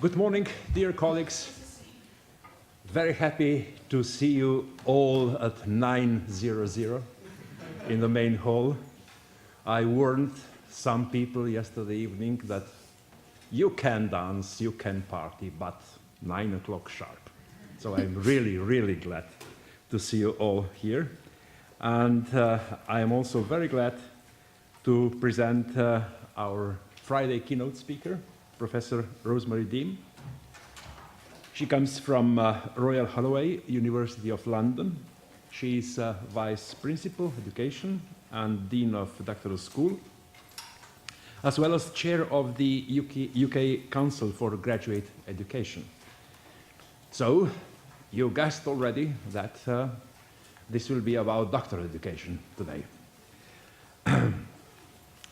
Good morning, dear colleagues. Very happy to see you all at 9:00 in the main hall. I warned some people yesterday evening that you can dance, you can party, but 9 o'clock sharp. So I'm really, really glad to see you all here. And I am also very glad to present our Friday keynote speaker, Professor Rosemary Deem. She comes from Royal Holloway, University of London. She's Vice Principal Education and Dean of Doctoral School, as well as Chair of the UK Council for Graduate Education. So, you guessed already that this will be about doctoral education today.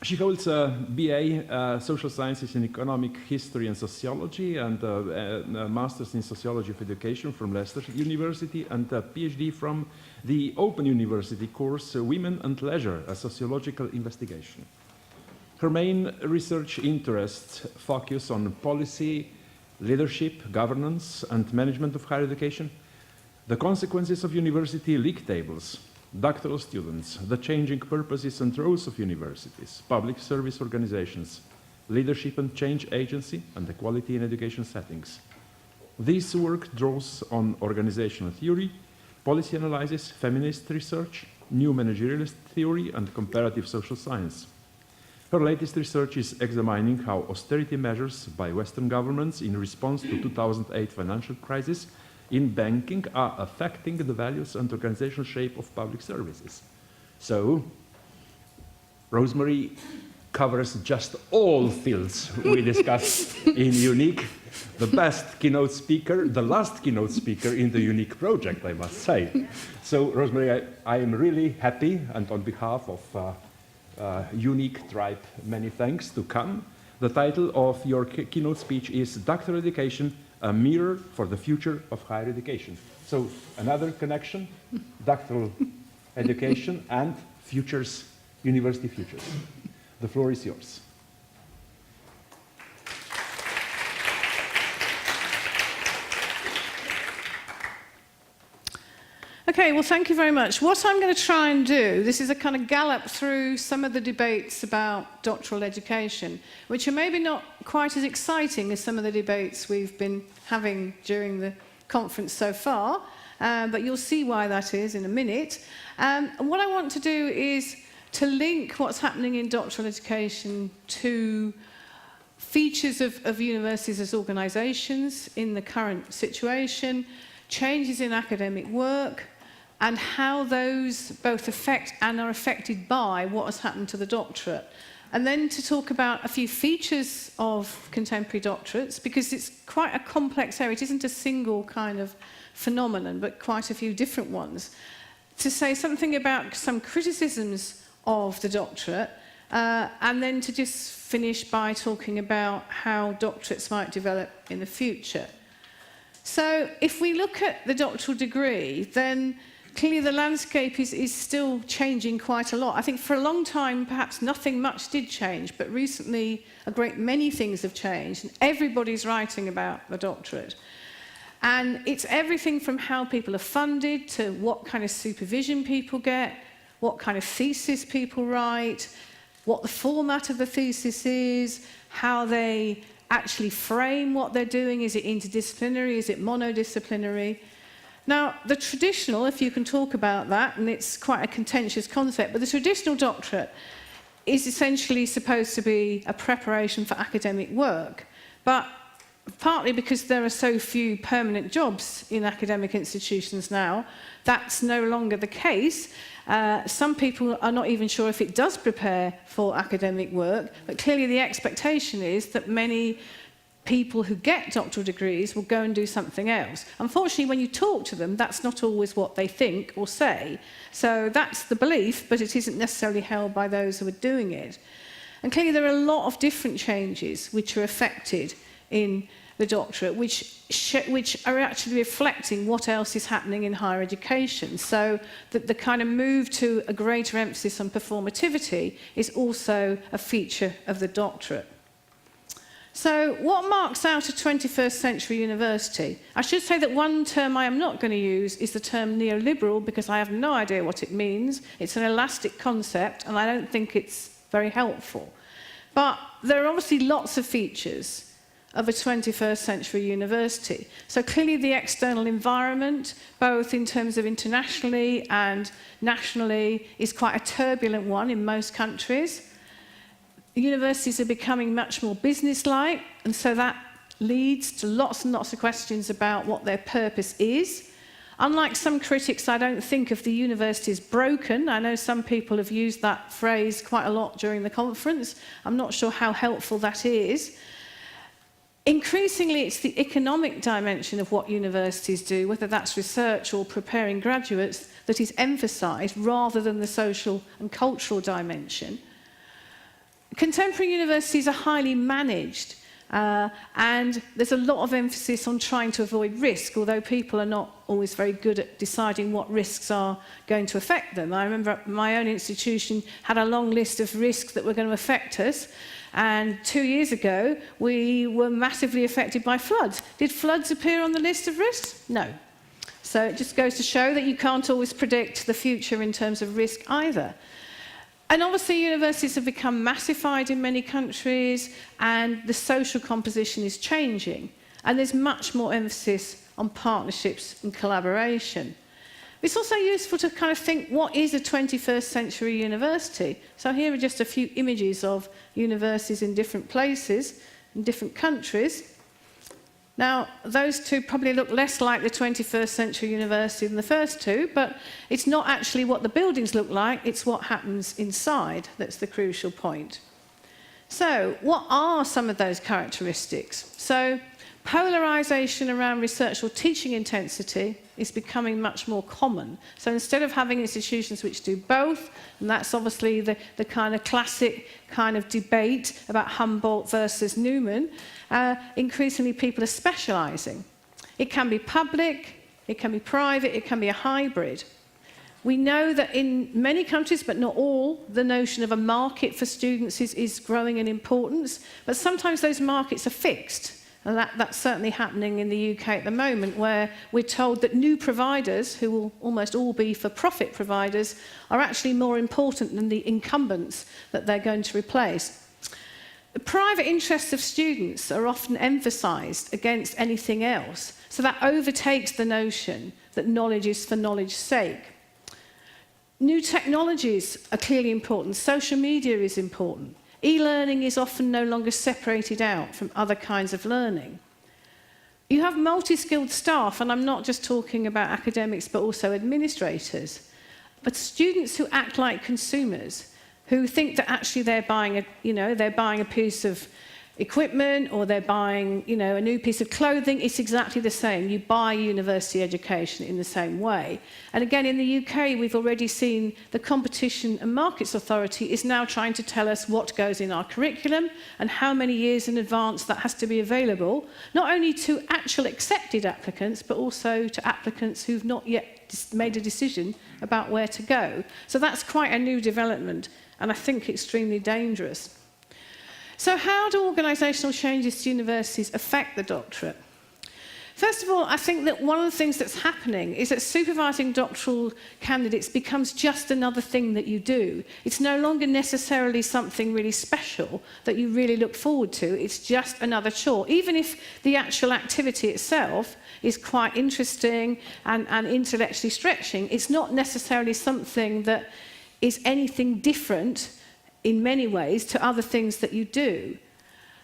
She holds a BA Social Sciences in Economic History and Sociology and a Master's in Sociology of Education from Leicester University and a PhD from the Open University course Women and Leisure, a Sociological Investigation. Her main research interests focus on policy, leadership, governance and management of higher education, the consequences of university league tables, doctoral students, the changing purposes and roles of universities, public service organizations, leadership and change agency, and equality in education settings. This work draws on organizational theory, policy analysis, feminist research, new managerialist theory, and comparative social science. Her latest research is examining how austerity measures by Western governments in response to 2008 financial crisis in banking are affecting the values and organizational shape of public services. So, Rosemary covers just all fields we discussed in UNIQ, the best keynote speaker, the last keynote speaker in the UNIQ project, I must say. So, Rosemary, I am really happy, and on behalf of UNIQ tribe, many thanks to come. The title of your keynote speech is Doctoral Education, a mirror for the future of higher education. So another connection, doctoral education and futures, university futures. The floor is yours. Okay, well, thank you very much. What I'm going to try and do, this is a kind of gallop through some of the debates about doctoral education, which are maybe not quite as exciting as some of the debates we've been having during the conference so far, but you'll see why that is in a minute. And what I want to do is to link what's happening in doctoral education to features of universities as organisations in the current situation, changes in academic work, and how those both affect and are affected by what has happened to the doctorate. And then to talk about a few features of contemporary doctorates, because it's quite a complex area. It isn't a single kind of phenomenon, but quite a few different ones. To say something about some criticisms of the doctorate, and then to just finish by talking about how doctorates might develop in the future. So if we look at the doctoral degree, then clearly the landscape is still changing quite a lot. I think for a long time, perhaps nothing much did change, but recently a great many things have changed, and everybody's writing about the doctorate. And it's everything from how people are funded to what kind of supervision people get, what kind of thesis people write, what the format of the thesis is, how they actually frame what they're doing. Is it interdisciplinary? Is it monodisciplinary? Now, the traditional, if you can talk about that, and it's quite a contentious concept, but the traditional doctorate is essentially supposed to be a preparation for academic work. But partly because there are so few permanent jobs in academic institutions now, that's no longer the case. Some people are not even sure if it does prepare for academic work, but clearly the expectation is that many people who get doctoral degrees will go and do something else. Unfortunately, when you talk to them, that's not always what they think or say. So that's the belief, but it isn't necessarily held by those who are doing it. And clearly there are a lot of different changes which are affected in the doctorate, which are actually reflecting what else is happening in higher education. So that the kind of move to a greater emphasis on performativity is also a feature of the doctorate. So what marks out a 21st century university? I should say that one term I am not going to use is the term neoliberal, because I have no idea what it means. It's an elastic concept, and I don't think it's very helpful. But there are obviously lots of features of a 21st century university. So clearly the external environment, both in terms of internationally and nationally, is quite a turbulent one in most countries. Universities are becoming much more business-like, and so that leads to lots and lots of questions about what their purpose is. Unlike some critics, I don't think of the university as broken. I know some people have used that phrase quite a lot during the conference. I'm not sure how helpful that is. Increasingly, it's the economic dimension of what universities do, whether that's research or preparing graduates, that is emphasised rather than the social and cultural dimension. Contemporary universities are highly managed, and there's a lot of emphasis on trying to avoid risk, although people are not always very good at deciding what risks are going to affect them. I remember my own institution had a long list of risks that were going to affect us, and 2 years ago we were massively affected by floods. Did floods appear on the list of risks? No. So it just goes to show that you can't always predict the future in terms of risk either. And obviously universities have become massified in many countries, and the social composition is changing. And there's much more emphasis on partnerships and collaboration. It's also useful to kind of think, what is a 21st century university? So here are just a few images of universities in different places, in different countries. Now, those two probably look less like the 21st century university than the first two, but it's not actually what the buildings look like, it's what happens inside that's the crucial point. So, what are some of those characteristics? So, polarisation around research or teaching intensity is becoming much more common. So instead of having institutions which do both, and that's obviously the kind of classic kind of debate about Humboldt versus Newman, increasingly people are specialising. It can be public, it can be private, it can be a hybrid. We know that in many countries, but not all, the notion of a market for students is growing in importance, but sometimes those markets are fixed. And that's certainly happening in the UK at the moment, where we're told that new providers, who will almost all be for-profit providers, are actually more important than the incumbents that they're going to replace. The private interests of students are often emphasised against anything else, so that overtakes the notion that knowledge is for knowledge's sake. New technologies are clearly important. Social media is important. E-learning is often no longer separated out from other kinds of learning. You have multi-skilled staff, and I'm not just talking about academics, but also administrators. But students who act like consumers, who think that actually they're buying a piece of equipment, or they're buying, a new piece of clothing. It's exactly the same. You buy university education in the same way. And again, in the UK, we've already seen the Competition and Markets Authority is now trying to tell us what goes in our curriculum and how many years in advance that has to be available, not only to actual accepted applicants, but also to applicants who've not yet made a decision about where to go. So that's quite a new development, and I think extremely dangerous. So how do organisational changes to universities affect the doctorate? First of all, I think that one of the things that's happening is that supervising doctoral candidates becomes just another thing that you do. It's no longer necessarily something really special that you really look forward to. It's just another chore. Even if the actual activity itself is quite interesting and intellectually stretching, it's not necessarily something that is anything different in many ways to other things that you do.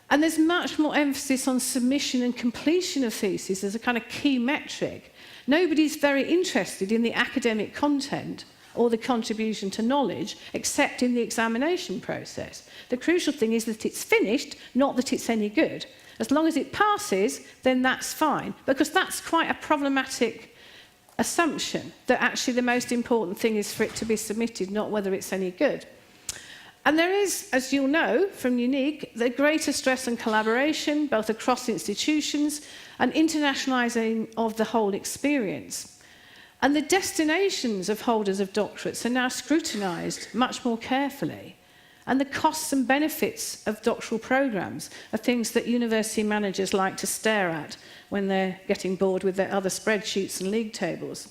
And there's much more emphasis on submission and completion of theses as a kind of key metric. Nobody's very interested in the academic content or the contribution to knowledge, except in the examination process. The crucial thing is that it's finished, not that it's any good. As long as it passes, then that's fine, because that's quite a problematic assumption, that actually the most important thing is for it to be submitted, not whether it's any good. And there is, as you'll know from UNIQ, the greater stress on collaboration, both across institutions and internationalising of the whole experience. And the destinations of holders of doctorates are now scrutinised much more carefully. And the costs and benefits of doctoral programs are things that university managers like to stare at when they're getting bored with their other spreadsheets and league tables.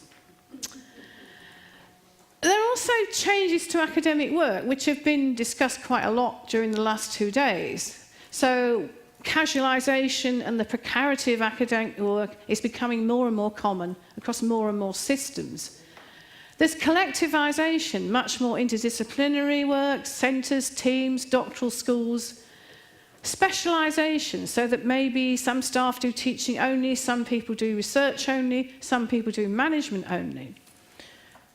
There are also changes to academic work, which have been discussed quite a lot during the last 2 days. So casualisation and the precarity of academic work is becoming more and more common across more and more systems. There's collectivisation, much more interdisciplinary work, centres, teams, doctoral schools. Specialisation, so that maybe some staff do teaching only, some people do research only, some people do management only.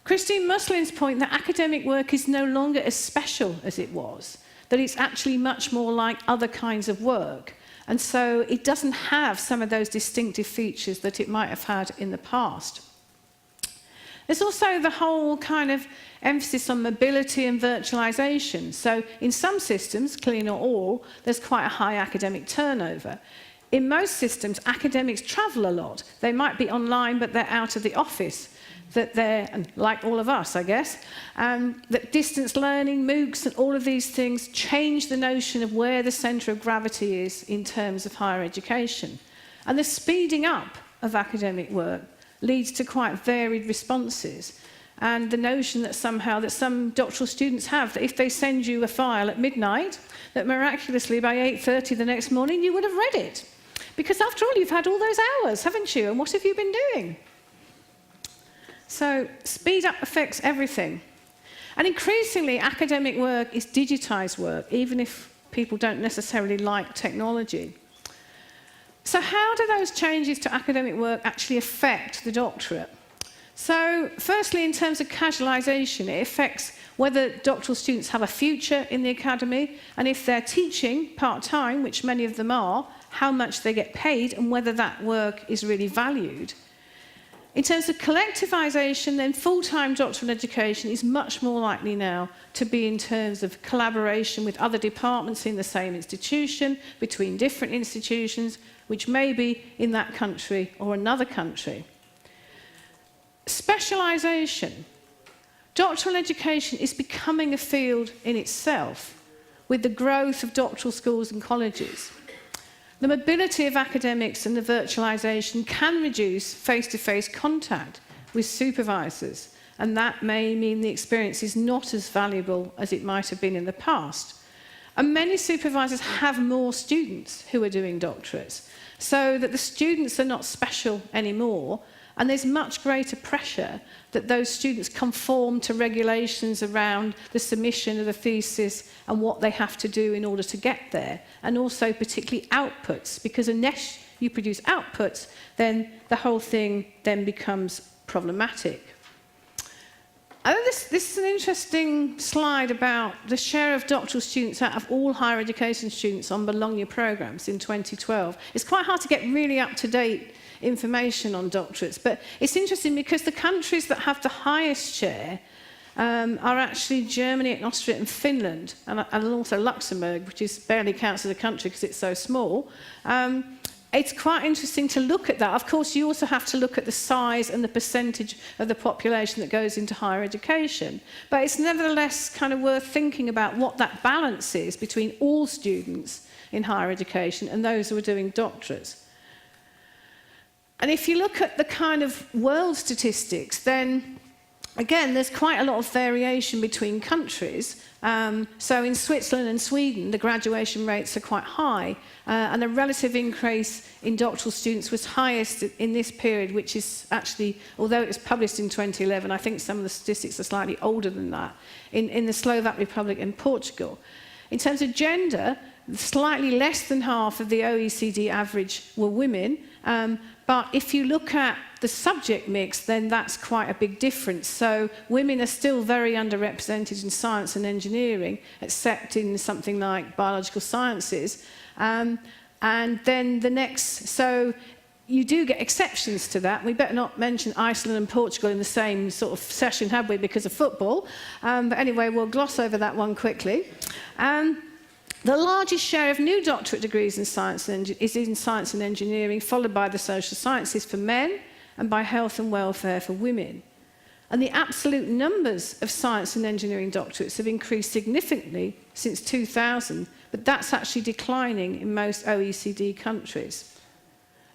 Christine Muslin's point that academic work is no longer as special as it was, that it's actually much more like other kinds of work, and so it doesn't have some of those distinctive features that it might have had in the past. There's also the whole kind of emphasis on mobility and virtualisation. So in some systems, clearly not all, there's quite a high academic turnover. In most systems, academics travel a lot. They might be online, but they're out of the office. That they're, and like all of us, I guess, that distance learning, MOOCs, and all of these things change the notion of where the centre of gravity is in terms of higher education. And the speeding up of academic work leads to quite varied responses. And the notion that somehow that some doctoral students have, that if they send you a file at midnight, that miraculously by 8:30 the next morning you would have read it. Because after all, you've had all those hours, haven't you? And what have you been doing? So speed up affects everything. And increasingly, academic work is digitised work, even if people don't necessarily like technology. So how do those changes to academic work actually affect the doctorate? So firstly, in terms of casualisation, it affects whether doctoral students have a future in the academy, and if they're teaching part-time, which many of them are, how much they get paid and whether that work is really valued. In terms of collectivisation, then full-time doctoral education is much more likely now to be in terms of collaboration with other departments in the same institution, between different institutions, which may be in that country or another country. Specialisation. Doctoral education is becoming a field in itself with the growth of doctoral schools and colleges. The mobility of academics and the virtualisation can reduce face-to-face contact with supervisors, and that may mean the experience is not as valuable as it might have been in the past. And many supervisors have more students who are doing doctorates, so that the students are not special anymore, and there's much greater pressure that those students conform to regulations around the submission of the thesis and what they have to do in order to get there, and also particularly outputs, because unless you produce outputs, then the whole thing then becomes problematic. I think this is an interesting slide about the share of doctoral students out of all higher education students on Bologna programs in 2012. It's quite hard to get really up-to-date information on doctorates, but it's interesting because the countries that have the highest share are actually Germany and Austria and Finland, and also Luxembourg, which barely counts as a country because it's so small. It's quite interesting to look at that. Of course, you also have to look at the size and the percentage of the population that goes into higher education. But it's nevertheless kind of worth thinking about what that balance is between all students in higher education and those who are doing doctorates. And if you look at the kind of world statistics, then again, there's quite a lot of variation between countries. So in Switzerland and Sweden, the graduation rates are quite high, and the relative increase in doctoral students was highest in this period, which is actually, although it was published in 2011, I think some of the statistics are slightly older than that, in the Slovak Republic and Portugal. In terms of gender, slightly less than half of the OECD average were women, but if you look at the subject mix, then that's quite a big difference. So women are still very underrepresented in science and engineering, except in something like biological sciences. And then the next, so you do get exceptions to that. We better not mention Iceland and Portugal in the same sort of session, have we, because of football. But anyway, we'll gloss over that one quickly. The largest share of new doctorate degrees in science is in science and engineering, followed by the social sciences for men and by health and welfare for women. And the absolute numbers of science and engineering doctorates have increased significantly since 2000, but that's actually declining in most OECD countries.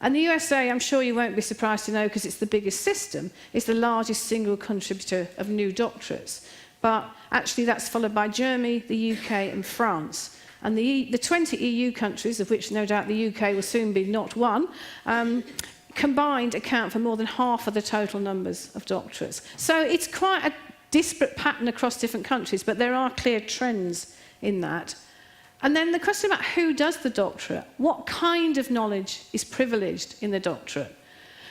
And the USA, I'm sure you won't be surprised to know, because it's the biggest system, is the largest single contributor of new doctorates. But actually that's followed by Germany, the UK and France. And the 20 EU countries, of which no doubt the UK will soon be not one, combined account for more than half of the total numbers of doctorates. So it's quite a disparate pattern across different countries, but there are clear trends in that. And then the question about who does the doctorate, what kind of knowledge is privileged in the doctorate?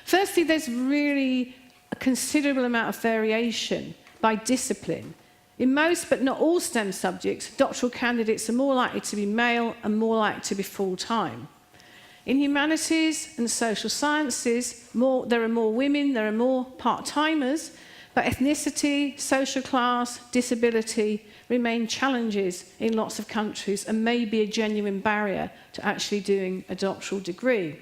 Firstly, there's really a considerable amount of variation by discipline. In most, but not all STEM subjects, doctoral candidates are more likely to be male and more likely to be full-time. In humanities and social sciences, there are more women, there are more part-timers, but ethnicity, social class, disability remain challenges in lots of countries and may be a genuine barrier to actually doing a doctoral degree.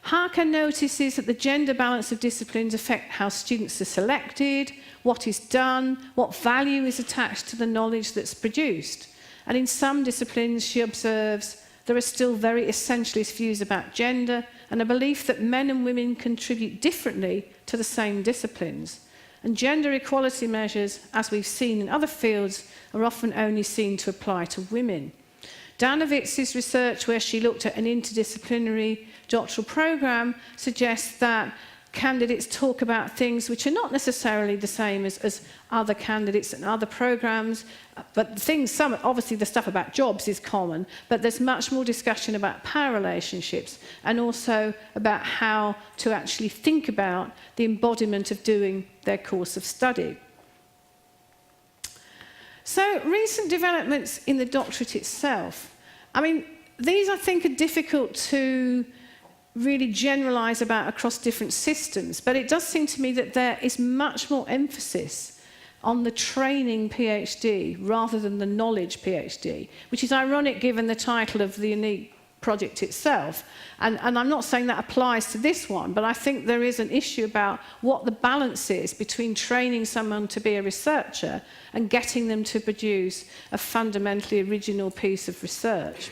Harker notices that the gender balance of disciplines affect how students are selected, what is done, what value is attached to the knowledge that's produced. And in some disciplines, she observes, there are still very essentialist views about gender and a belief that men and women contribute differently to the same disciplines. And gender equality measures, as we've seen in other fields, are often only seen to apply to women. Danowitz's research, where she looked at an interdisciplinary doctoral program, suggests that candidates talk about things which are not necessarily the same as other candidates and other programs, but obviously the stuff about jobs is common, but there's much more discussion about power relationships and also about how to actually think about the embodiment of doing their course of study. So recent developments in the doctorate itself, I mean, these I think are difficult to really generalise about across different systems, but it does seem to me that there is much more emphasis on the training PhD rather than the knowledge PhD, which is ironic given the title of the unique project itself. And I'm not saying that applies to this one, but I think there is an issue about what the balance is between training someone to be a researcher and getting them to produce a fundamentally original piece of research.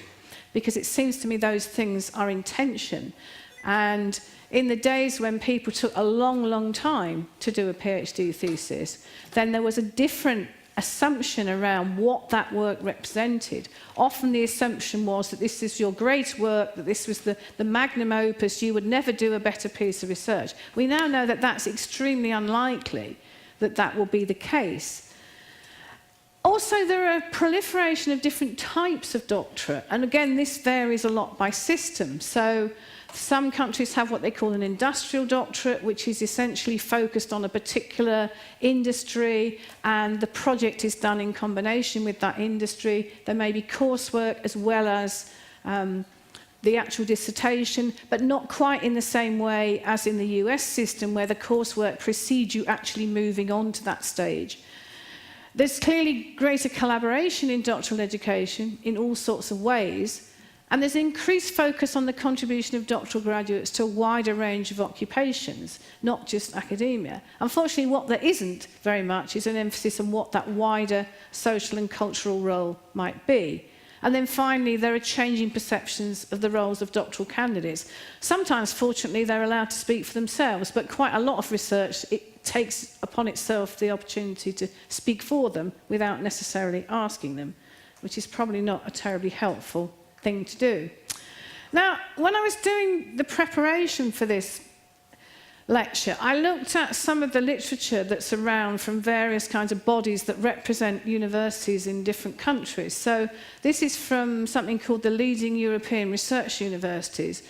Because it seems to me those things are in tension. And in the days when people took a long, long time to do a PhD thesis, then there was a different assumption around what that work represented. Often the assumption was that this is your great work, that this was the magnum opus, you would never do a better piece of research. We now know that that's extremely unlikely that that will be the case. Also, there are a proliferation of different types of doctorate, and again, this varies a lot by system. So some countries have what they call an industrial doctorate, which is essentially focused on a particular industry, and the project is done in combination with that industry. There may be coursework as well as the actual dissertation, but not quite in the same way as in the US system, where the coursework precedes you actually moving on to that stage. There's clearly greater collaboration in doctoral education in all sorts of ways, and there's increased focus on the contribution of doctoral graduates to a wider range of occupations, not just academia. Unfortunately, what there isn't very much is an emphasis on what that wider social and cultural role might be. And then finally, there are changing perceptions of the roles of doctoral candidates. Sometimes, fortunately, they're allowed to speak for themselves, but quite a lot of research, it takes upon itself the opportunity to speak for them without necessarily asking them, which is probably not a terribly helpful thing to do. Now, when I was doing the preparation for this lecture, I looked at some of the literature that's around from various kinds of bodies that represent universities in different countries. So this is from something called the Leading European Research Universities.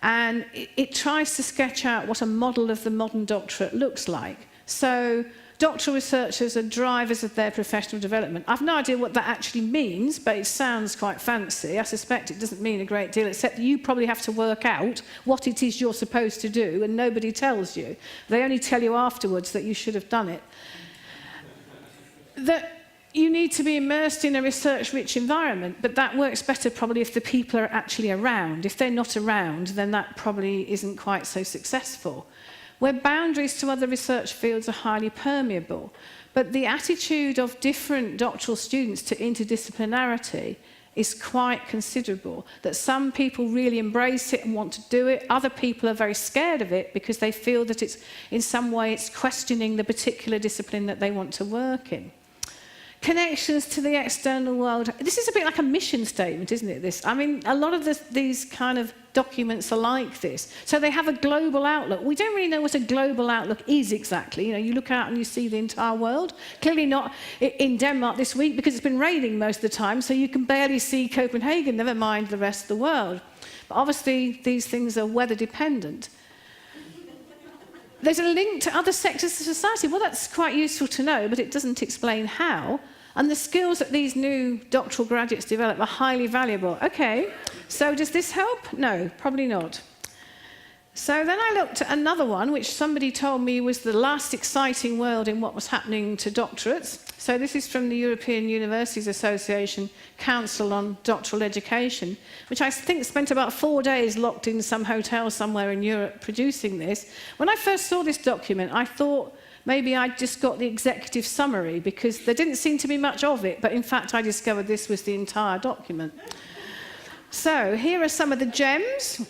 And it tries to sketch out what a model of the modern doctorate looks like. So doctoral researchers are drivers of their professional development. I've no idea what that actually means, but it sounds quite fancy. I suspect it doesn't mean a great deal, except that you probably have to work out what it is you're supposed to do, and nobody tells you. They only tell you afterwards that you should have done it. That you need to be immersed in a research-rich environment, but that works better probably if the people are actually around. If they're not around, then that probably isn't quite so successful. where boundaries to other research fields are highly permeable. But the attitude of different doctoral students to interdisciplinarity is quite considerable, that some people really embrace it and want to do it. Other people are very scared of it because they feel that it's, in some way, it's questioning the particular discipline that they want to work in. Connections to the external world. This is a bit like a mission statement, isn't it, this? I mean, a lot of these kind of documents are like this. So they have a global outlook. We don't really know what a global outlook is exactly. You know, you look out and you see the entire world. Clearly not in Denmark this week because it's been raining most of the time, so you can barely see Copenhagen, never mind the rest of the world. But obviously, these things are weather dependent. There's a link to other sectors of society. Well, that's quite useful to know, but it doesn't explain how. And the skills that these new doctoral graduates develop are highly valuable. Okay, so does this help? No, probably not. So then I looked at another one, which somebody told me was the last exciting world in what was happening to doctorates. So this is from the European Universities Association Council on Doctoral Education, which I think spent about 4 days locked in some hotel somewhere in Europe producing this. When I first saw this document, I thought maybe I'd just got the executive summary because there didn't seem to be much of it, but in fact I discovered this was the entire document. So here are some of the gems.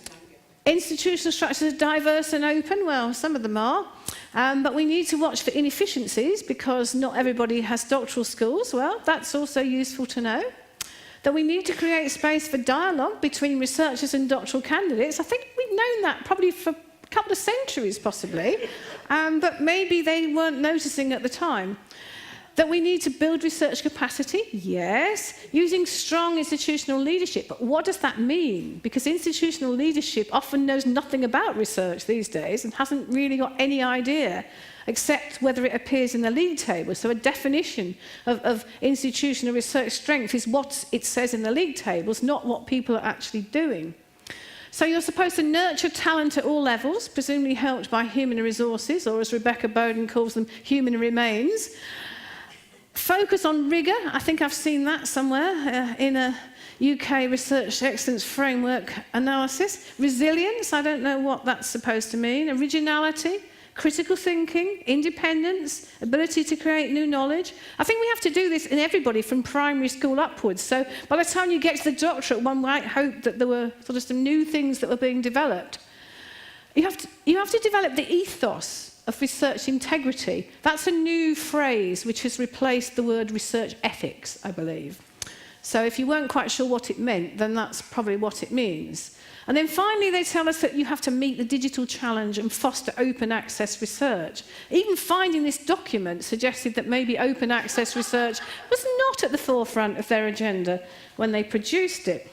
Institutional structures are diverse and open. Well, some of them are. But we need to watch for inefficiencies because not everybody has doctoral schools. Well, that's also useful to know. That we need to create space for dialogue between researchers and doctoral candidates. I think we've known that probably for a couple of centuries, possibly. But maybe they weren't noticing at the time. That we need to build research capacity, yes, using strong institutional leadership. But what does that mean? Because institutional leadership often knows nothing about research these days and hasn't really got any idea, except whether it appears in the league table. So a definition of institutional research strength is what it says in the league tables, not what people are actually doing. So you're supposed to nurture talent at all levels, presumably helped by human resources, or as Rebecca Bowden calls them, human remains. Focus on rigour, I think I've seen that somewhere in a UK Research Excellence Framework analysis. Resilience, I don't know what that's supposed to mean. Originality, critical thinking, independence, ability to create new knowledge. I think we have to do this in everybody from primary school upwards. So by the time you get to the doctorate, one might hope that there were sort of some new things that were being developed. You have to develop the ethos of research integrity. That's a new phrase which has replaced the word research ethics, I believe. So if you weren't quite sure what it meant, then that's probably what it means. And then finally, they tell us that you have to meet the digital challenge and foster open access research. Even finding this document suggested that maybe open access research was not at the forefront of their agenda when they produced it.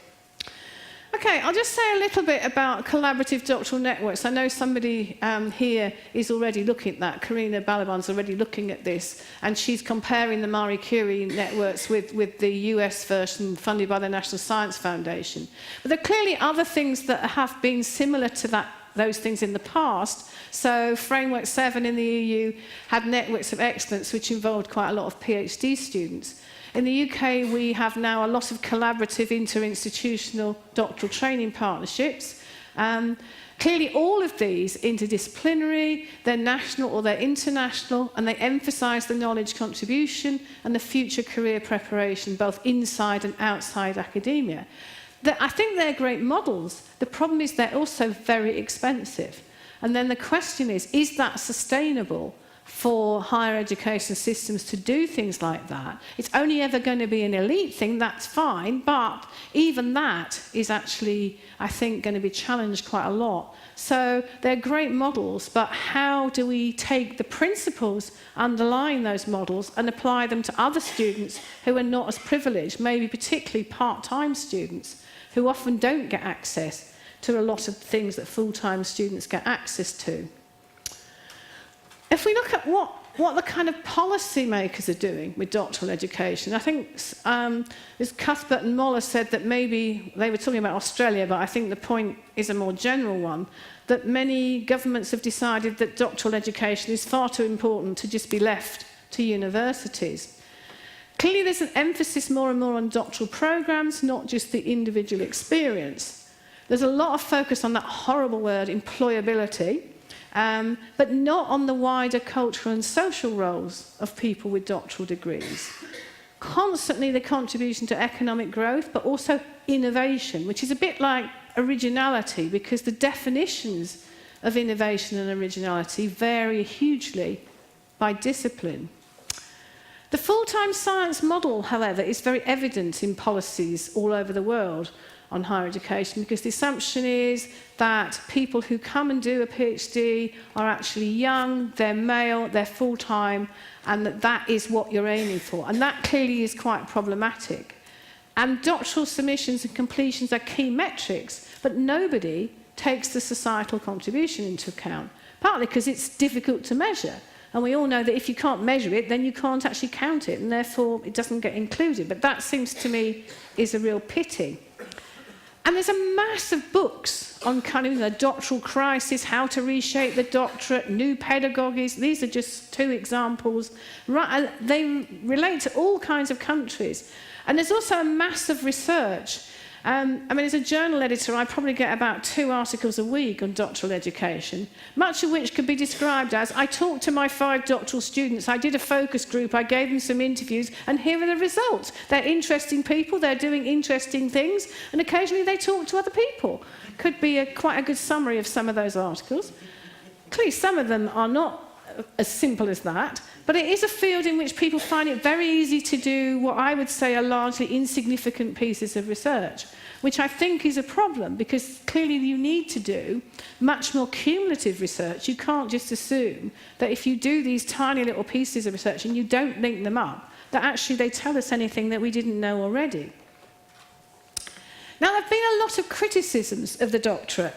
Okay, I'll just say a little bit about collaborative doctoral networks. I know somebody here is already looking at that. Karina Balaban's already looking at this, and she's comparing the Marie Curie networks with the US version funded by the National Science Foundation. But there are clearly other things that have been similar to those things in the past. So Framework 7 in the EU had networks of excellence which involved quite a lot of PhD students. In the UK, we have now a lot of collaborative interinstitutional doctoral training partnerships. Clearly, all of these interdisciplinary, they're national or they're international, and they emphasise the knowledge contribution and the future career preparation, both inside and outside academia. I think they're great models. The problem is they're also very expensive. And then the question is that sustainable for higher education systems to do things like that? It's only ever going to be an elite thing, that's fine, but even that is actually, I think, going to be challenged quite a lot. So they're great models, but how do we take the principles underlying those models and apply them to other students who are not as privileged, maybe particularly part-time students, who often don't get access to a lot of things that full-time students get access to? If we look at what the kind of policymakers are doing with doctoral education, I think as Cuthbert and Moller said that maybe they were talking about Australia, but I think the point is a more general one, that many governments have decided that doctoral education is far too important to just be left to universities. Clearly there's an emphasis more and more on doctoral programs, not just the individual experience. There's a lot of focus on that horrible word, employability. but not on the wider cultural and social roles of people with doctoral degrees. Constantly the contribution to economic growth, but also innovation, which is a bit like originality, because the definitions of innovation and originality vary hugely by discipline. The full-time science model, however, is very evident in policies all over the world on higher education, because the assumption is that people who come and do a PhD are actually young, they're male, they're full-time, and that is what you're aiming for. And that clearly is quite problematic. And doctoral submissions and completions are key metrics, but nobody takes the societal contribution into account, partly because it's difficult to measure. And we all know that if you can't measure it, then you can't actually count it, and therefore it doesn't get included. But that seems to me is a real pity. And there's a mass of books on kind of the doctoral crisis, how to reshape the doctorate, new pedagogies. These are just two examples. They relate to all kinds of countries. And there's also a mass of research. I mean, as a journal editor, I probably get about 2 articles a week on doctoral education, much of which could be described as, I talked to my 5 doctoral students, I did a focus group, I gave them some interviews, and here are the results. They're interesting people, they're doing interesting things, and occasionally they talk to other people. Could be quite a good summary of some of those articles. Clearly, some of them are not as simple as that, but it is a field in which people find it very easy to do what I would say are largely insignificant pieces of research, which I think is a problem, because clearly you need to do much more cumulative research. You can't just assume that if you do these tiny little pieces of research and you don't link them up, that actually they tell us anything that we didn't know already. Now, there have been a lot of criticisms of the doctorate,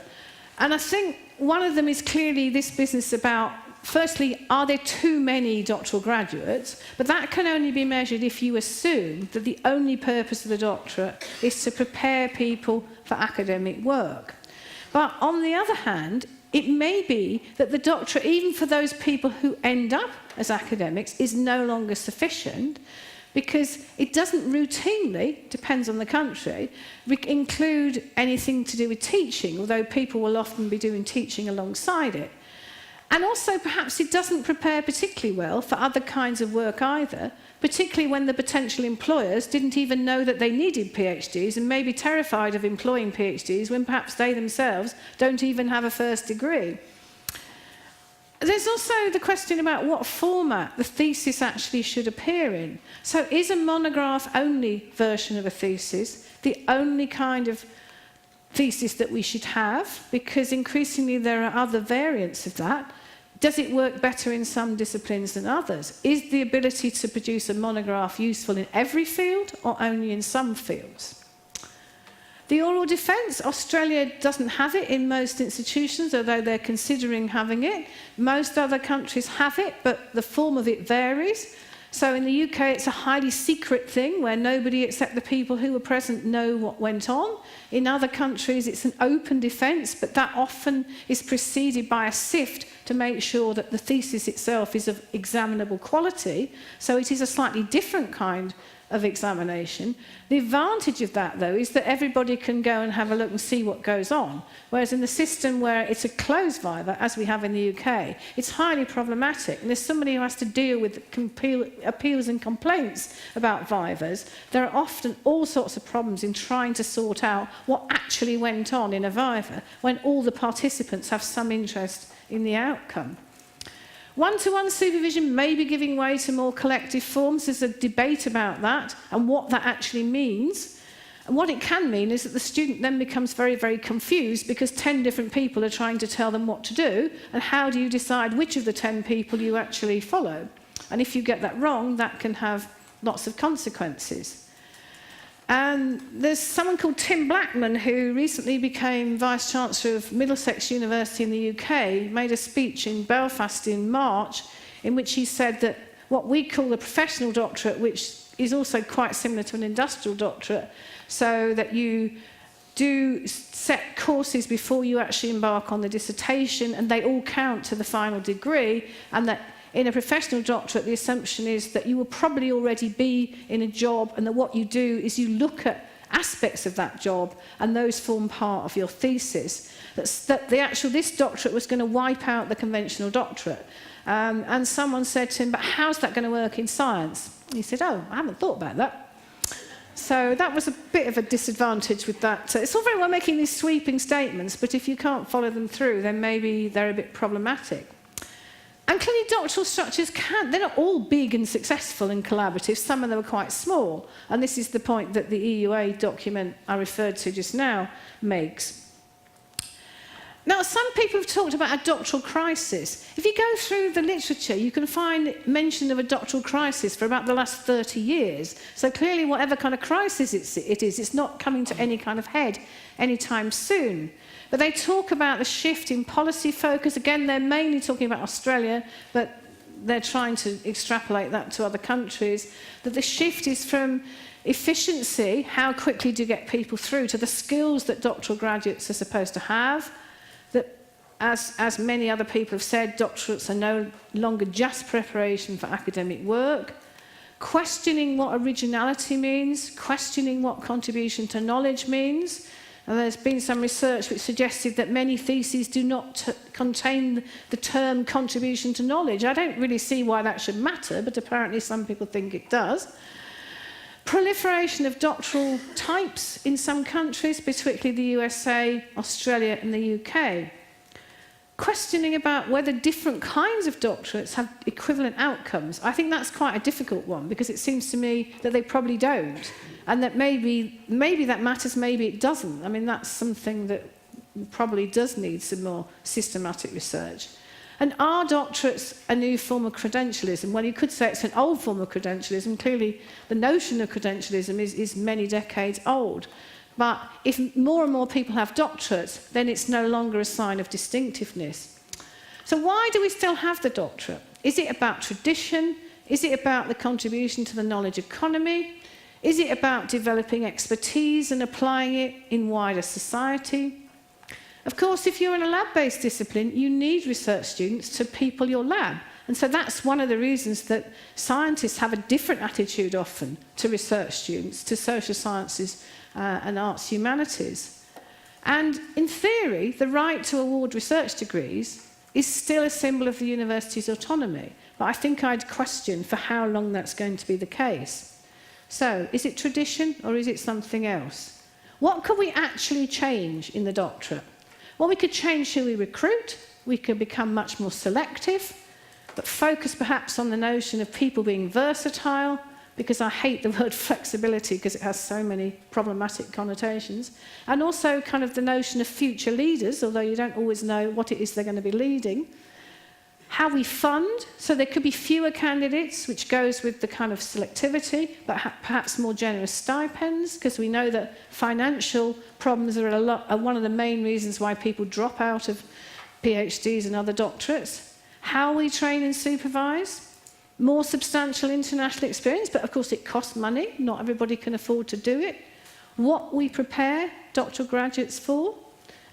and I think one of them is clearly this business about, firstly, are there too many doctoral graduates? But that can only be measured if you assume that the only purpose of the doctorate is to prepare people for academic work. But on the other hand, it may be that the doctorate, even for those people who end up as academics, is no longer sufficient, because it doesn't routinely, depends on the country, include anything to do with teaching, although people will often be doing teaching alongside it. And also, perhaps it doesn't prepare particularly well for other kinds of work either, particularly when the potential employers didn't even know that they needed PhDs and may be terrified of employing PhDs when perhaps they themselves don't even have a first degree. There's also the question about what format the thesis actually should appear in. So is a monograph-only version of a thesis the only kind of thesis that we should have? Because increasingly there are other variants of that. Does it work better in some disciplines than others? Is the ability to produce a monograph useful in every field or only in some fields? The oral defence, Australia doesn't have it in most institutions, although they're considering having it. Most other countries have it, but the form of it varies. So in the UK, it's a highly secret thing where nobody except the people who were present know what went on. In other countries, it's an open defence, but that often is preceded by a sift to make sure that the thesis itself is of examinable quality. So it is a slightly different kind of examination. The advantage of that, though, is that everybody can go and have a look and see what goes on, whereas in the system where it's a closed viva, as we have in the UK, it's highly problematic. And as somebody who has to deal with appeals and complaints about vivas, there are often all sorts of problems in trying to sort out what actually went on in a viva when all the participants have some interest in the outcome. One-to-one supervision may be giving way to more collective forms. There's a debate about that and what that actually means. And what it can mean is that the student then becomes very, very confused because 10 different people are trying to tell them what to do, and how do you decide which of the 10 people you actually follow? And if you get that wrong, that can have lots of consequences. And there's someone called Tim Blackman, who recently became Vice-Chancellor of Middlesex University in the UK, made a speech in Belfast in March in which he said that what we call a professional doctorate, which is also quite similar to an industrial doctorate, so that you do set courses before you actually embark on the dissertation, and they all count to the final degree, and that in a professional doctorate, the assumption is that you will probably already be in a job, and that what you do is you look at aspects of that job, and those form part of your thesis. This doctorate was going to wipe out the conventional doctorate. And someone said to him, but how's that going to work in science? He said, oh, I haven't thought about that. So that was a bit of a disadvantage with that. It's all very well making these sweeping statements, but if you can't follow them through, then maybe they're a bit problematic. And clearly doctoral structures they're not all big and successful and collaborative. Some of them are quite small. And this is the point that the EUA document I referred to just now makes. Now, some people have talked about a doctoral crisis. If you go through the literature, you can find mention of a doctoral crisis for about the last 30 years. So clearly, whatever kind of crisis it is, it's not coming to any kind of head anytime soon. But they talk about the shift in policy focus. Again, they're mainly talking about Australia, but they're trying to extrapolate that to other countries. That the shift is from efficiency, how quickly do you get people through, to the skills that doctoral graduates are supposed to have. That, as many other people have said, doctorates are no longer just preparation for academic work. Questioning what originality means, questioning what contribution to knowledge means. And there's been some research which suggested that many theses do not contain the term contribution to knowledge. I don't really see why that should matter, but apparently some people think it does. Proliferation of doctoral types in some countries, particularly the USA, Australia and the UK. Questioning about whether different kinds of doctorates have equivalent outcomes. I think that's quite a difficult one, because it seems to me that they probably don't. And that maybe that matters, maybe it doesn't. I mean, that's something that probably does need some more systematic research. And are doctorates a new form of credentialism? Well, you could say it's an old form of credentialism. Clearly, the notion of credentialism is many decades old. But if more and more people have doctorates, then it's no longer a sign of distinctiveness. So why do we still have the doctorate? Is it about tradition? Is it about the contribution to the knowledge economy? Is it about developing expertise and applying it in wider society? Of course, if you're in a lab-based discipline, you need research students to people your lab. And so that's one of the reasons that scientists have a different attitude often to research students, to social sciences and arts humanities. And in theory, the right to award research degrees is still a symbol of the university's autonomy. But I think I'd question for how long that's going to be the case. So, is it tradition or is it something else? What could we actually change in the doctorate? Well, we could change who we recruit, we could become much more selective, but focus perhaps on the notion of people being versatile, because I hate the word flexibility because it has so many problematic connotations, and also kind of the notion of future leaders, although you don't always know what it is they're going to be leading. How we fund, so there could be fewer candidates, which goes with the kind of selectivity, but perhaps more generous stipends, because we know that financial problems are one of the main reasons why people drop out of PhDs and other doctorates. How we train and supervise, more substantial international experience, but of course it costs money, not everybody can afford to do it. What we prepare doctoral graduates for,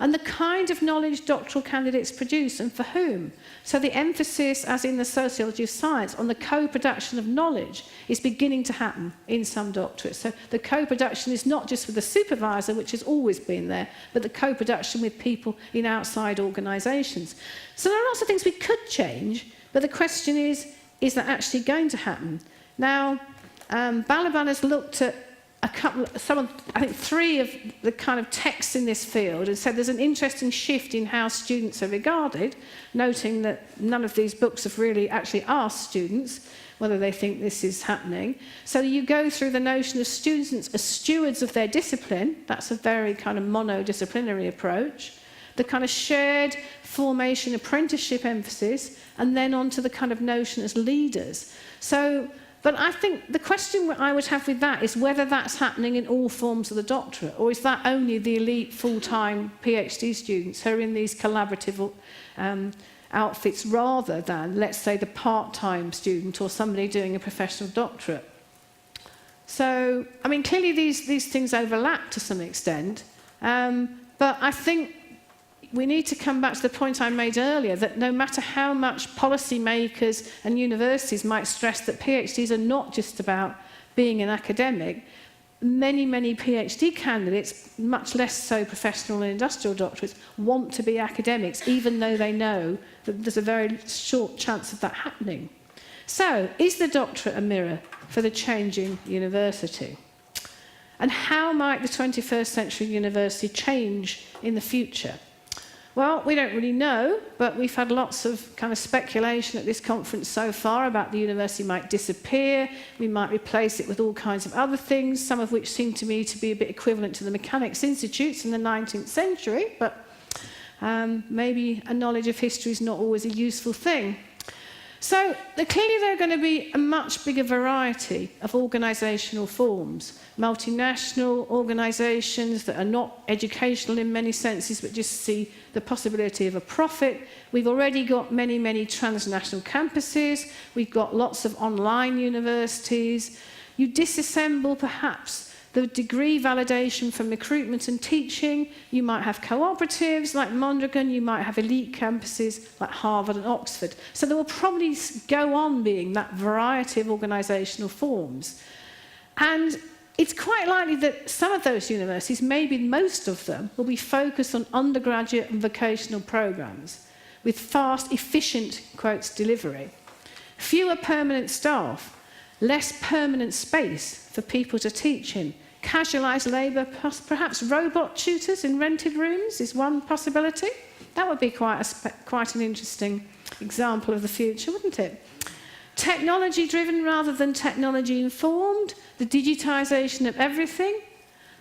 and the kind of knowledge doctoral candidates produce and for whom. So the emphasis, as in the sociology of science, on the co-production of knowledge is beginning to happen in some doctorates. So the co-production is not just with the supervisor, which has always been there, but the co-production with people in outside organisations. So there are lots of things we could change, but the question is that actually going to happen? Now, Balaban has looked at I think 3 of the kind of texts in this field and said there's an interesting shift in how students are regarded, noting that none of these books have really actually asked students whether they think this is happening. So you go through the notion of students as stewards of their discipline. That's a very kind of monodisciplinary approach. The kind of shared formation apprenticeship emphasis, and then on to the kind of notion as leaders. But I think the question I would have with that is whether that's happening in all forms of the doctorate, or is that only the elite full-time PhD students who are in these collaborative outfits, rather than, let's say, the part-time student or somebody doing a professional doctorate. So, I mean, clearly these things overlap to some extent, but I think we need to come back to the point I made earlier, that no matter how much policymakers and universities might stress that PhDs are not just about being an academic, many, many PhD candidates, much less so professional and industrial doctorates, want to be academics, even though they know that there's a very short chance of that happening. So, is the doctorate a mirror for the changing university? And how might the 21st century university change in the future? Well, we don't really know, but we've had lots of kind of speculation at this conference so far about the university might disappear, we might replace it with all kinds of other things, some of which seem to me to be a bit equivalent to the mechanics institutes in the 19th century, but maybe a knowledge of history is not always a useful thing. So clearly there are going to be a much bigger variety of organisational forms. Multinational organisations that are not educational in many senses, but just see the possibility of a profit. We've already got many, many transnational campuses. We've got lots of online universities. You disassemble perhaps the degree validation from recruitment and teaching. You might have cooperatives like Mondragon, you might have elite campuses like Harvard and Oxford. So there will probably go on being that variety of organisational forms. And it's quite likely that some of those universities, maybe most of them, will be focused on undergraduate and vocational programmes with fast, efficient, quotes, delivery. Fewer permanent staff, less permanent space for people to teach in. Casualised labour, perhaps robot tutors in rented rooms is one possibility. That would be quite an interesting example of the future, wouldn't it? Technology-driven rather than technology-informed, the digitisation of everything.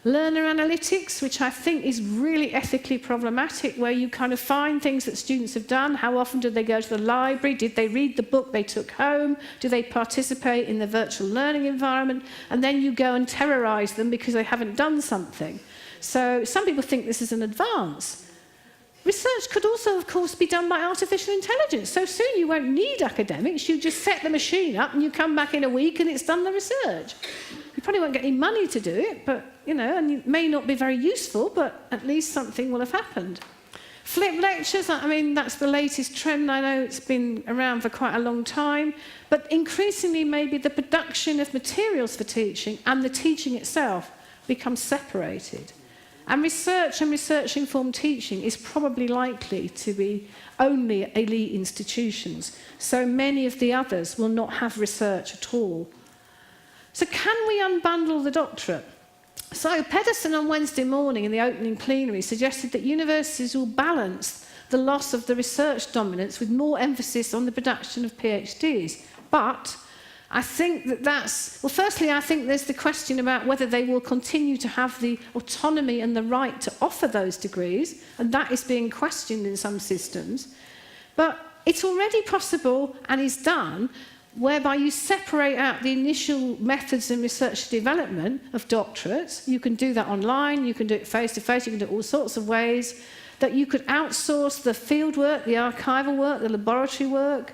Learner analytics, which I think is really ethically problematic, where you kind of find things that students have done. How often did they go to the library? Did they read the book they took home? Do they participate in the virtual learning environment? And then you go and terrorise them because they haven't done something. So some people think this is an advance. Research could also, of course, be done by artificial intelligence. So soon you won't need academics. You just set the machine up and you come back in a week and it's done the research. You probably won't get any money to do it, but, you know, and it may not be very useful, but at least something will have happened. Flip lectures, I mean, that's the latest trend. I know it's been around for quite a long time, but increasingly maybe the production of materials for teaching and the teaching itself becomes separated. And research-informed teaching is probably likely to be only elite institutions. So many of the others will not have research at all. So can we unbundle the doctorate? So Pedersen on Wednesday morning in the opening plenary suggested that universities will balance the loss of the research dominance with more emphasis on the production of PhDs. But I think well, firstly, I think there's the question about whether they will continue to have the autonomy and the right to offer those degrees, and that is being questioned in some systems. But it's already possible, and is done, whereby you separate out the initial methods in research development of doctorates. You can do that online, you can do it face-to-face, you can do it all sorts of ways, that you could outsource the field work, the archival work, the laboratory work.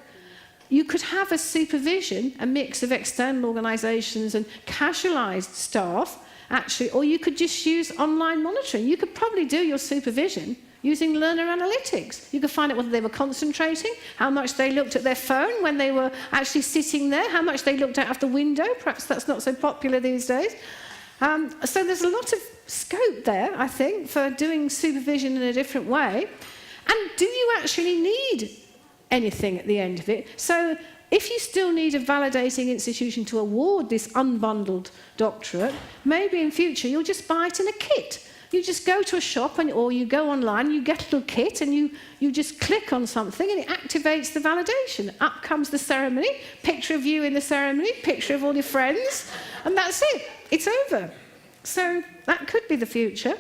You could have a supervision, a mix of external organisations and casualised staff, actually, or you could just use online monitoring. You could probably do your supervision using learner analytics. You could find out whether they were concentrating, how much they looked at their phone when they were actually sitting there, how much they looked out of the window. Perhaps that's not so popular these days. So there's a lot of scope there, I think, for doing supervision in a different way. And do you actually need anything at the end of it? So if you still need a validating institution to award this unbundled doctorate, maybe in future you'll just buy it in a kit. You just go to a shop or you go online, you get a little kit and you just click on something and it activates the validation. Up comes the ceremony, picture of you in the ceremony, picture of all your friends, and that's it. It's over. So that could be the future.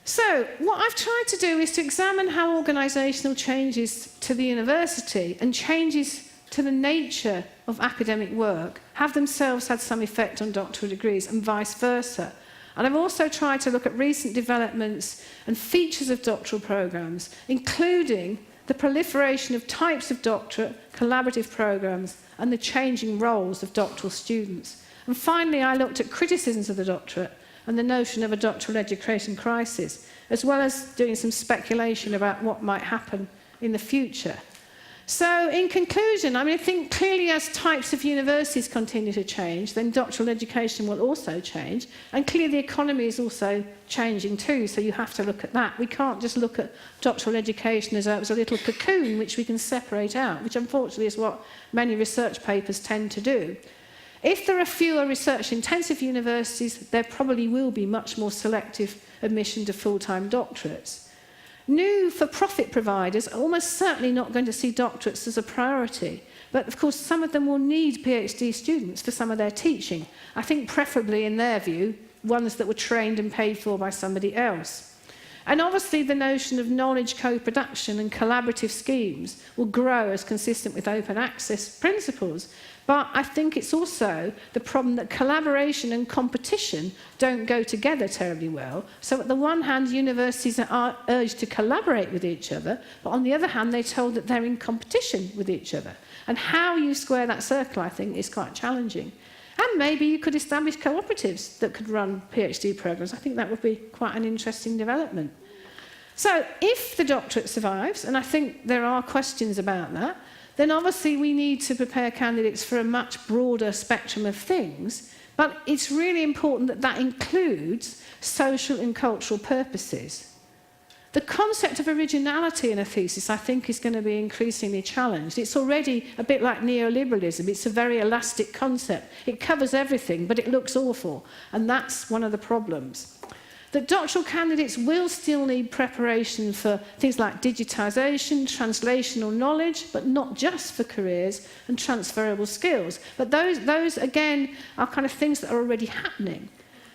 So what I've tried to do is to examine how organisational changes to the university and changes to the nature of academic work have themselves had some effect on doctoral degrees and vice versa. And I've also tried to look at recent developments and features of doctoral programmes, including the proliferation of types of doctorate, collaborative programmes, and the changing roles of doctoral students. And finally, I looked at criticisms of the doctorate and the notion of a doctoral education crisis, as well as doing some speculation about what might happen in the future. So in conclusion, I mean, I think clearly as types of universities continue to change, then doctoral education will also change. And clearly the economy is also changing too, so you have to look at that. We can't just look at doctoral education as a little cocoon which we can separate out, which unfortunately is what many research papers tend to do. If there are fewer research-intensive universities, there probably will be much more selective admission to full-time doctorates. New for-profit providers are almost certainly not going to see doctorates as a priority, but of course some of them will need PhD students for some of their teaching. I think preferably, in their view, ones that were trained and paid for by somebody else. And obviously the notion of knowledge co-production and collaborative schemes will grow as consistent with open access principles. But I think it's also the problem that collaboration and competition don't go together terribly well. So at the one hand, universities are urged to collaborate with each other, but on the other hand, they're told that they're in competition with each other. And how you square that circle, I think, is quite challenging. And maybe you could establish cooperatives that could run PhD programs. I think that would be quite an interesting development. So if the doctorate survives, and I think there are questions about that, then obviously we need to prepare candidates for a much broader spectrum of things, but it's really important that that includes social and cultural purposes. The concept of originality in a thesis, I think, is going to be increasingly challenged. It's already a bit like neoliberalism. It's a very elastic concept. It covers everything, but it looks awful, and that's one of the problems. The doctoral candidates will still need preparation for things like digitisation, translational knowledge, but not just for careers and transferable skills. But those again, are kind of things that are already happening.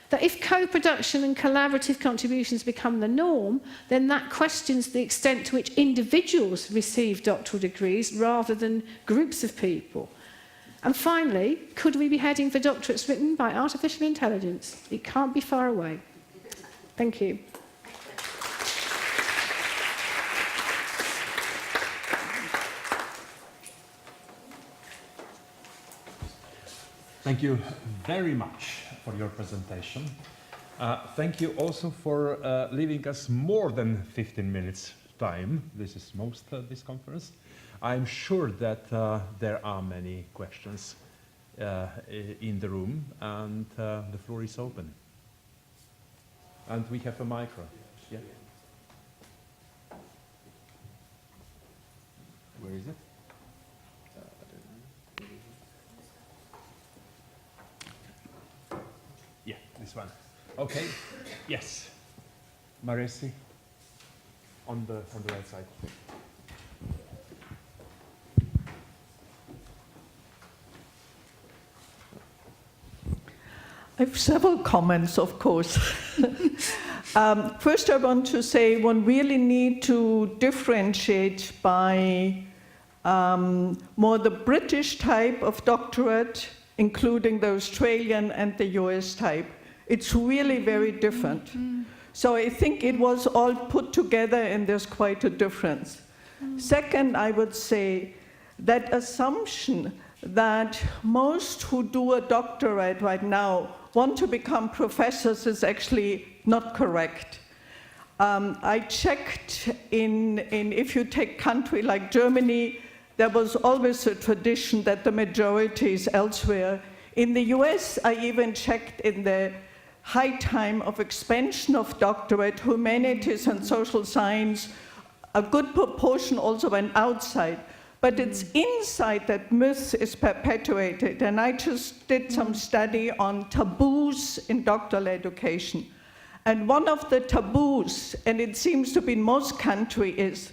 That if co-production and collaborative contributions become the norm, then that questions the extent to which individuals receive doctoral degrees rather than groups of people. And finally, could we be heading for doctorates written by artificial intelligence? It can't be far away. Thank you. Thank you very much for your presentation. Thank you also for leaving us more than 15 minutes time. This is most this conference. I'm sure that there are many questions in the room, and the floor is open. And we have a micro. Yeah. Where is it? Yeah, this one. Okay. Yes. Maresi, on the right side. I have several comments, of course. First, I want to say one really need to differentiate by more the British type of doctorate, including the Australian and the US type. It's really very different. So I think it was all put together and there's quite a difference. Second, I would say that assumption that most who do a doctorate right now want to become professors is actually not correct. I checked if you take country like Germany, there was always a tradition that the majority is elsewhere. In the US, I even checked in the high time of expansion of doctorate, humanities and social science, a good proportion also went outside. But it's inside that myth is perpetuated. And I just did some study on taboos in doctoral education. And one of the taboos, and it seems to be in most countries, is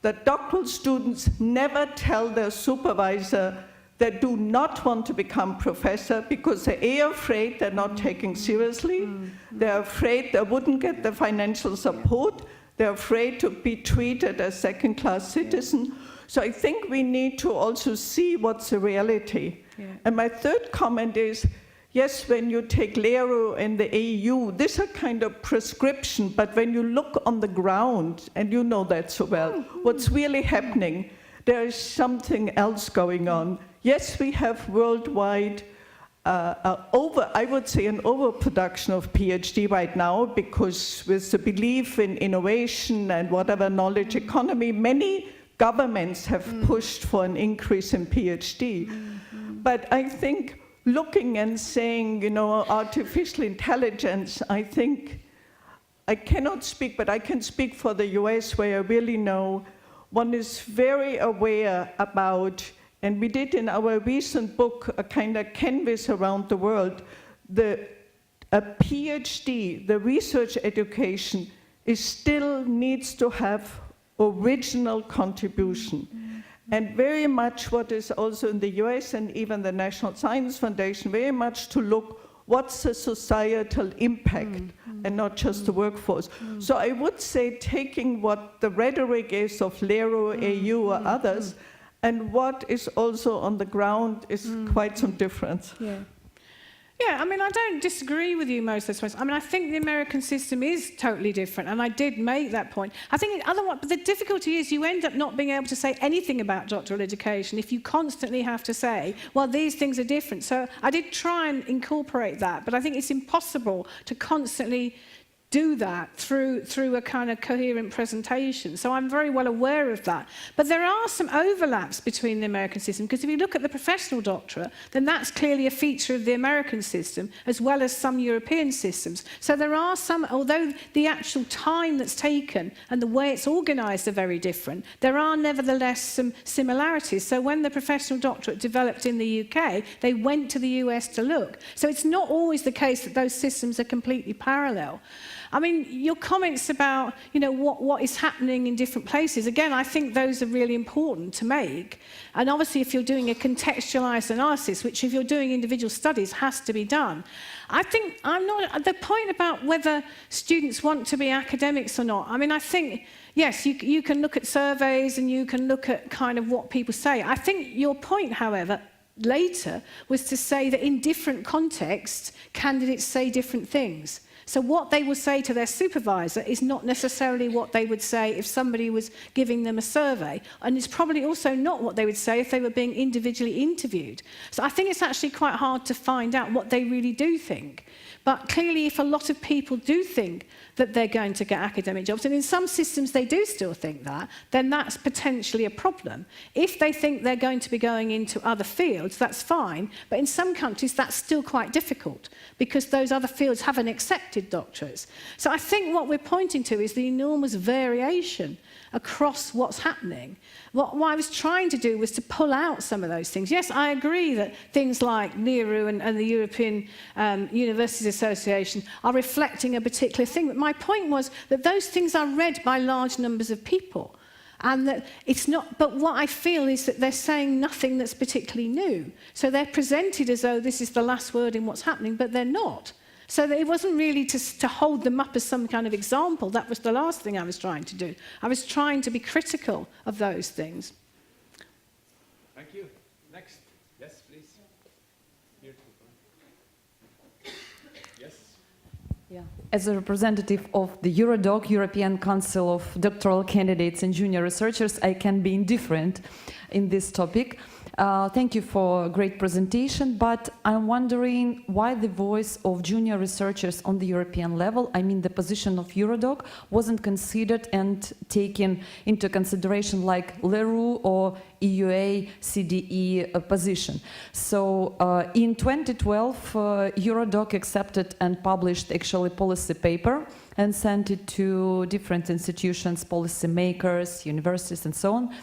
that doctoral students never tell their supervisor they do not want to become professor because they are afraid they're not taken seriously. They're afraid they wouldn't get the financial support. They're afraid to be treated as second-class citizens. So I think we need to also see what's the reality. Yeah. And my third comment is, yes, when you take LERO and the EU, these are kind of prescription, but when you look on the ground, and you know that so well, what's really happening, there is something else going on. Yes, we have worldwide I would say an overproduction of PhD right now, because with the belief in innovation and whatever knowledge economy, many governments have pushed for an increase in PhD. But I think looking and saying, you know, artificial intelligence, I think, I cannot speak, but I can speak for the US, where I really know one is very aware about, and we did in our recent book a kind of canvas around the world, a PhD, the research education, still needs to have original contribution. And very much what is also in the US and even the National Science Foundation, very much to look what's the societal impact and not just the workforce. So I would say taking what the rhetoric is of LERO, AU or others, and what is also on the ground is quite some difference. Yeah. Yeah, I mean, I don't disagree with you most of those points. I mean, I think the American system is totally different, and I did make that point. I think otherwise, but the difficulty is you end up not being able to say anything about doctoral education if you constantly have to say, well, these things are different. So I did try and incorporate that, but I think it's impossible to constantly do that through a kind of coherent presentation. So I'm very well aware of that. But there are some overlaps between the American system, because if you look at the professional doctorate, then that's clearly a feature of the American system, as well as some European systems. So there are some, although the actual time that's taken and the way it's organised are very different, there are nevertheless some similarities. So when the professional doctorate developed in the UK, they went to the US to look. So it's not always the case that those systems are completely parallel. I mean, your comments about, you know, what is happening in different places, again, I think those are really important to make. And obviously, if you're doing a contextualised analysis, which if you're doing individual studies has to be done. I think I'm not, the point about whether students want to be academics or not, I mean, I think, yes, you can look at surveys and you can look at kind of what people say. I think your point, however, later was to say that in different contexts, candidates say different things. So what they will say to their supervisor is not necessarily what they would say if somebody was giving them a survey. And it's probably also not what they would say if they were being individually interviewed. So I think it's actually quite hard to find out what they really do think. But clearly, if a lot of people do think that they're going to get academic jobs, and in some systems they do still think that, then that's potentially a problem. If they think they're going to be going into other fields, that's fine, but in some countries that's still quite difficult, because those other fields haven't accepted doctorates. So I think what we're pointing to is the enormous variation across what's happening. What I was trying to do was to pull out some of those things. Yes, I agree that things like NERU and the European Universities Association are reflecting a particular thing, but my point was that those things are read by large numbers of people. And that it's not, but what I feel is that they're saying nothing that's particularly new. So they're presented as though this is the last word in what's happening, but they're not. So that it wasn't really to hold them up as some kind of example. That was the last thing I was trying to do. I was trying to be critical of those things. Thank you. Next. Yes, please. Here. Yes. Yeah. As a representative of the EuroDoc, European Council of Doctoral Candidates and Junior Researchers, I can be indifferent in this topic. Thank you for a great presentation, but I'm wondering why the voice of junior researchers on the European level, I mean the position of EuroDoc, wasn't considered and taken into consideration like LERU or EUA CDE position. So in 2012, EuroDoc accepted and published actually policy paper and sent it to different institutions, policy makers, universities and so on,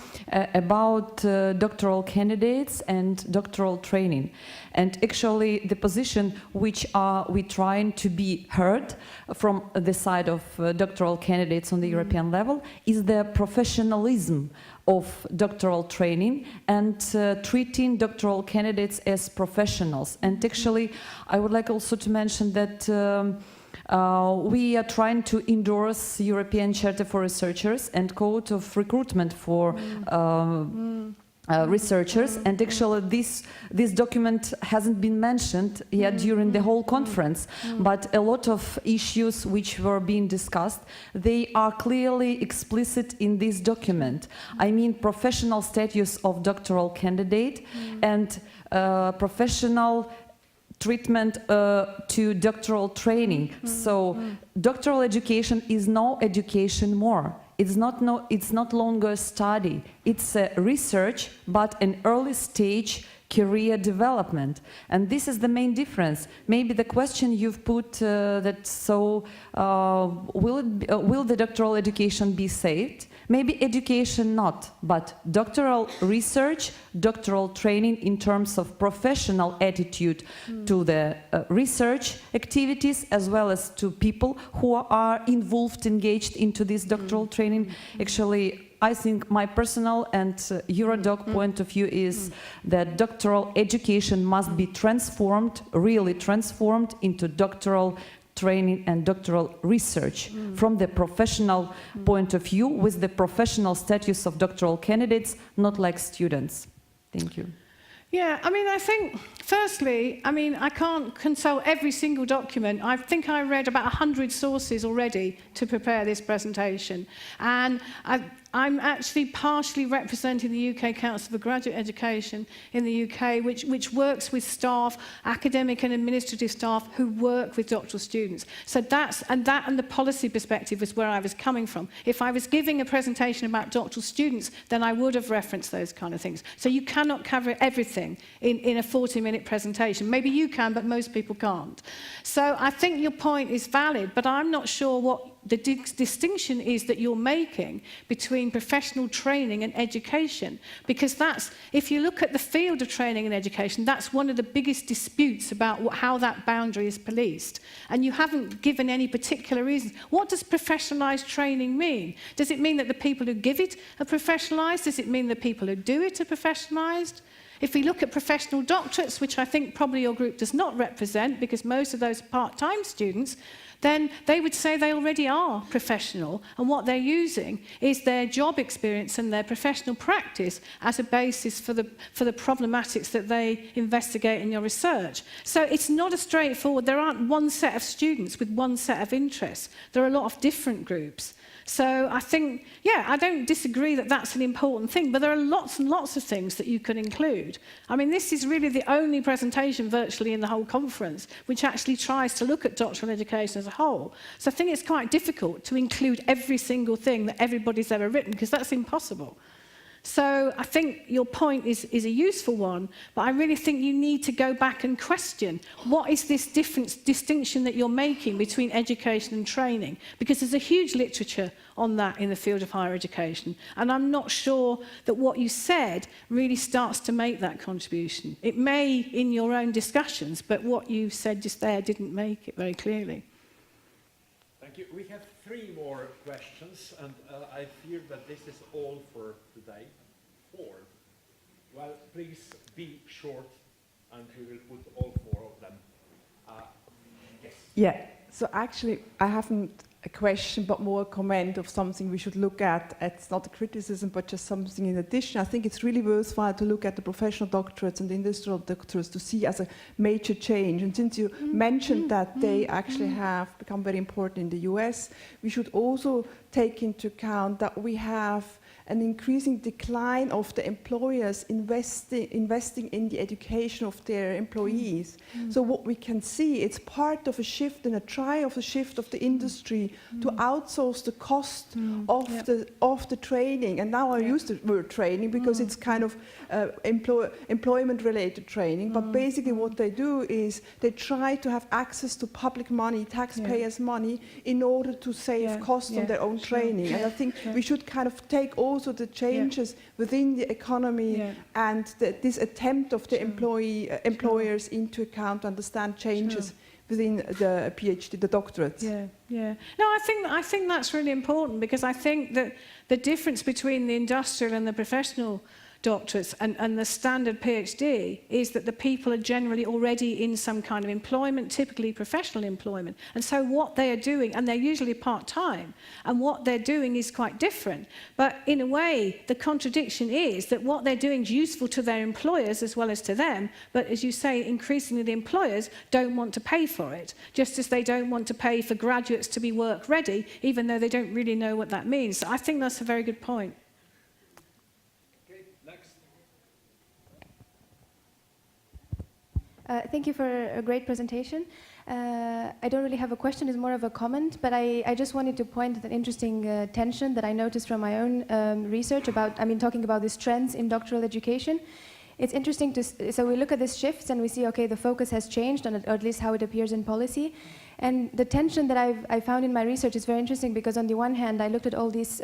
about doctoral candidates and doctoral training. And actually the position which we trying to be heard from the side of doctoral candidates on the European level is the professionalism of doctoral training and treating doctoral candidates as professionals. And actually I would like also to mention that we are trying to endorse European Charter for Researchers and Code of Recruitment for researchers, and actually this document hasn't been mentioned yet during the whole conference, but a lot of issues which were being discussed, they are clearly explicit in this document. I mean professional status of doctoral candidate and professional treatment to doctoral training. So doctoral education is no education more. it's not longer a study, it's a research, but an early stage career development. And this is the main difference. Maybe the question you've put will the doctoral education be saved? Maybe education not, but doctoral research, doctoral training in terms of professional attitude to the research activities, as well as to people who are involved, engaged into this doctoral training. Actually, I think my personal and EuroDoc point of view is that doctoral education must be transformed, really transformed, into doctoral training and doctoral research from the professional point of view, with the professional status of doctoral candidates, not like students. Thank you. Yeah, I mean, I think, firstly, I mean, I can't consult every single document. I think I read about 100 sources already to prepare this presentation. And I'm actually partially representing the UK Council for Graduate Education in the UK, which works with staff, academic and administrative staff who work with doctoral students. So that and the policy perspective is where I was coming from. If I was giving a presentation about doctoral students, then I would have referenced those kind of things. So you cannot cover everything in a 40-minute presentation. Maybe you can, but most people can't. So I think your point is valid, but I'm not sure what the distinction is that you're making between professional training and education, because that's, if you look at the field of training and education, that's one of the biggest disputes about how that boundary is policed. And you haven't given any particular reasons. What does professionalised training mean? Does it mean that the people who give it are professionalised? Does it mean the people who do it are professionalised? If we look at professional doctorates, which I think probably your group does not represent, because most of those are part-time students, then they would say they already are professional, and what they're using is their job experience and their professional practice as a basis for the problematics that they investigate in your research. So it's not a straightforward, there aren't one set of students with one set of interests. There are a lot of different groups. So I think, yeah, I don't disagree that that's an important thing, but there are lots and lots of things that you could include. I mean, this is really the only presentation virtually in the whole conference which actually tries to look at doctoral education as a whole. So I think it's quite difficult to include every single thing that everybody's ever written, because that's impossible. So I think your point is a useful one, but I really think you need to go back and question, what is this distinction that you're making between education and training? Because there's a huge literature on that in the field of higher education, and I'm not sure that what you said really starts to make that contribution. It may in your own discussions, but what you said just there didn't make it very clearly. Thank you. We have 3 more questions, and I fear that this is all for today. 4. Well, please be short, and we will put all 4 of them. Yes. Yeah, so actually I haven't a question but more a comment of something we should look at. It's not a criticism but just something in addition. I think it's really worthwhile to look at the professional doctorates and the industrial doctorates to see as a major change. And since you mentioned that they actually have become very important in the US, we should also take into account that we have an increasing decline of the employers investing in the education of their employees. So what we can see, it's part of a shift and a try of a shift of the industry to outsource the cost of the training. And now I use the word training because it's kind of employment-related training. But basically what they do is they try to have access to public money, taxpayers' money, in order to save costs on their own training. And I think we should kind of take also the changes within the economy and this attempt of the employers into account to understand changes within the PhD, the doctorate. No, I think that's really important, because I think that the difference between the industrial and the professional doctorates and the standard PhD is that the people are generally already in some kind of employment, typically professional employment. And so what they are doing, and they're usually part-time, and what they're doing is quite different. But in a way, the contradiction is that what they're doing is useful to their employers as well as to them, but as you say, increasingly the employers don't want to pay for it, just as they don't want to pay for graduates to be work-ready, even though they don't really know what that means. So I think that's a very good point. Thank you for a great presentation. I don't really have a question, it's more of a comment, but I just wanted to point at an interesting tension that I noticed from my own research about, talking about these trends in doctoral education. It's interesting so we look at these shifts and we see, okay, the focus has changed, or at least how it appears in policy. And the tension that I found in my research is very interesting because on the one hand, I looked at all these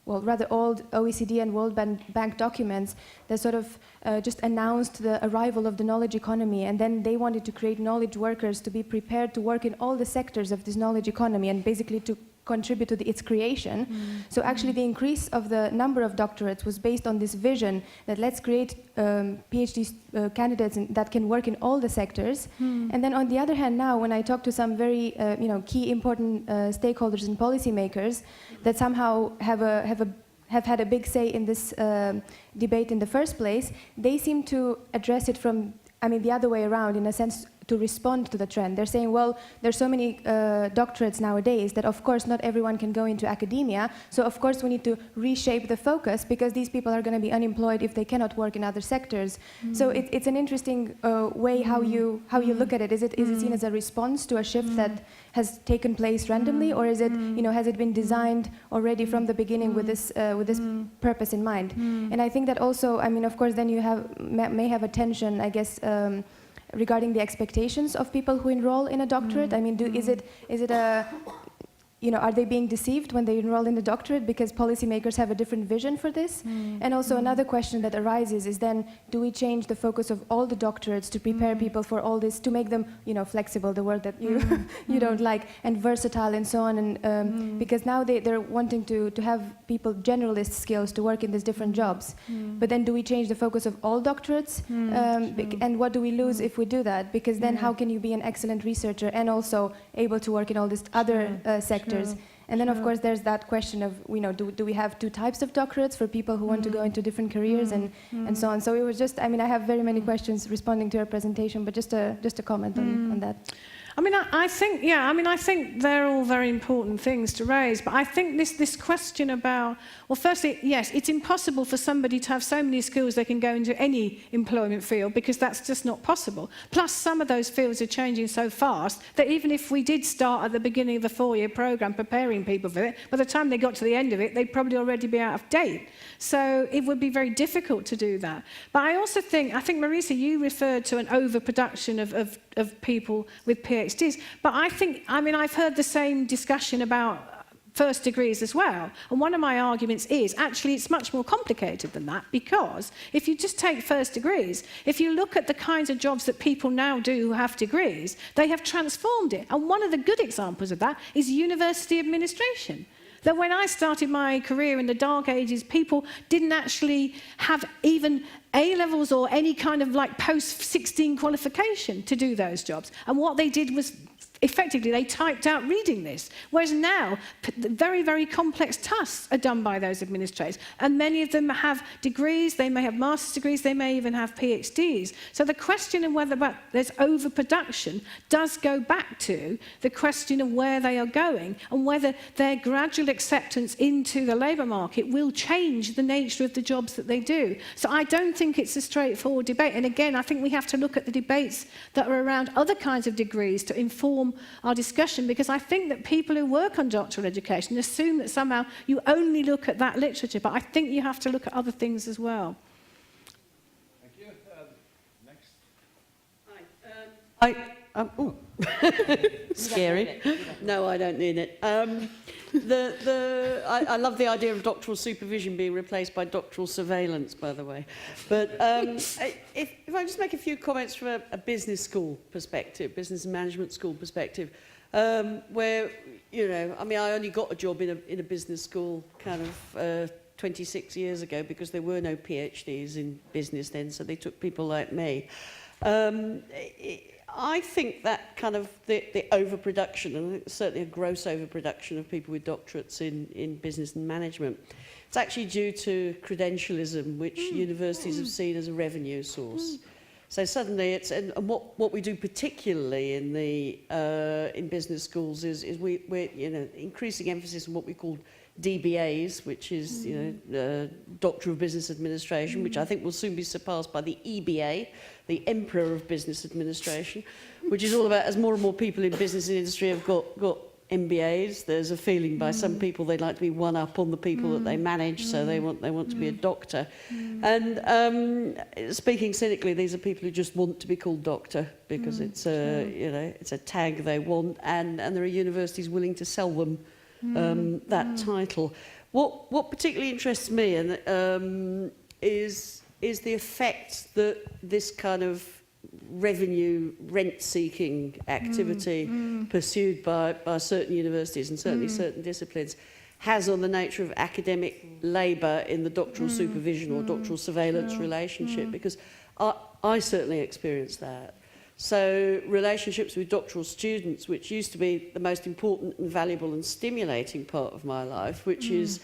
rather old OECD and World Bank documents that sort of just announced the arrival of the knowledge economy, and then they wanted to create knowledge workers to be prepared to work in all the sectors of this knowledge economy and basically to contribute to its creation. So actually the increase of the number of doctorates was based on this vision that let's create PhD candidates that can work in all the sectors. And then on the other hand now, when I talk to some very key important stakeholders and policymakers that somehow have had a big say in this debate in the first place, they seem to address it from, the other way around, in a sense, to respond to the trend. They're saying, well, there's so many doctorates nowadays that of course not everyone can go into academia, so of course we need to reshape the focus because these people are going to be unemployed if they cannot work in other sectors. So it's an interesting way how you look at it. Is it seen as a response to a shift that has taken place randomly, or is it, has it been designed already from the beginning with this purpose in mind? And I think that also, of course, then you may have a tension, I guess, regarding the expectations of people who enroll in a doctorate. Is it a, are they being deceived when they enroll in the doctorate because policymakers have a different vision for this? And also another question that arises is then, do we change the focus of all the doctorates to prepare people for all this, to make them, flexible, the word that you you don't like, and versatile and so on, and because now they're wanting to have people generalist skills to work in these different jobs. But then do we change the focus of all doctorates? And what do we lose if we do that? Because then how can you be an excellent researcher and also able to work in all these other sectors? And then, of course, there's that question of, do we have two types of doctorates for people who want to go into different careers and so on? So it was just, I have very many questions responding to your presentation, but just a comment on that. I think they're all very important things to raise, but I think this question about, well, firstly, yes, it's impossible for somebody to have so many skills they can go into any employment field because that's just not possible. Plus, some of those fields are changing so fast that even if we did start at the beginning of the 4-year program preparing people for it, by the time they got to the end of it, they'd probably already be out of date. So it would be very difficult to do that. But I also think Marisa, you referred to an overproduction of people with PhDs. But I think, I've heard the same discussion about first degrees as well. And one of my arguments is, actually, it's much more complicated than that, because if you just take first degrees, if you look at the kinds of jobs that people now do who have degrees, they have transformed it. And one of the good examples of that is university administration. That when I started my career in the dark ages, people didn't actually have even A-levels or any kind of post-16 qualification to do those jobs. And what they did was, effectively, they typed out reading lists. Whereas now, very, very complex tasks are done by those administrators. And many of them have degrees, they may have master's degrees, they may even have PhDs. So the question of whether there's overproduction does go back to the question of where they are going and whether their gradual acceptance into the labour market will change the nature of the jobs that they do. So I don't think it's a straightforward debate. And again, I think we have to look at the debates that are around other kinds of degrees to inform our discussion, because I think that people who work on doctoral education assume that somehow you only look at that literature, but I think you have to look at other things as well. Thank you. Next. Scary. No, I don't need it. I love the idea of doctoral supervision being replaced by doctoral surveillance, by the way. But if I just make a few comments from a business school perspective, business and management school perspective, where, I only got a job in a business school kind of 26 years ago because there were no PhDs in business then, so they took people like me. I think that kind of the overproduction, and certainly a gross overproduction of people with doctorates in business and management, it's actually due to credentialism, which universities have seen as a revenue source. So suddenly it's, and what we do particularly in business schools is we're increasing emphasis on what we call DBAs, which is Doctor of Business Administration, which I think will soon be surpassed by the EBA, the Emperor of Business Administration, which is all about, as more and more people in business and industry have got MBAs, there's a feeling by some people they'd like to be one up on the people that they manage, so they want to be a doctor. And speaking cynically, these are people who just want to be called doctor because it's a tag they want, and there are universities willing to sell them that title. What particularly interests me is the effect that this kind of revenue rent-seeking activity pursued by certain universities and certainly certain disciplines has on the nature of academic labour in the doctoral supervision or doctoral surveillance relationship, because I certainly experienced that. So relationships with doctoral students, which used to be the most important and valuable and stimulating part of my life, which is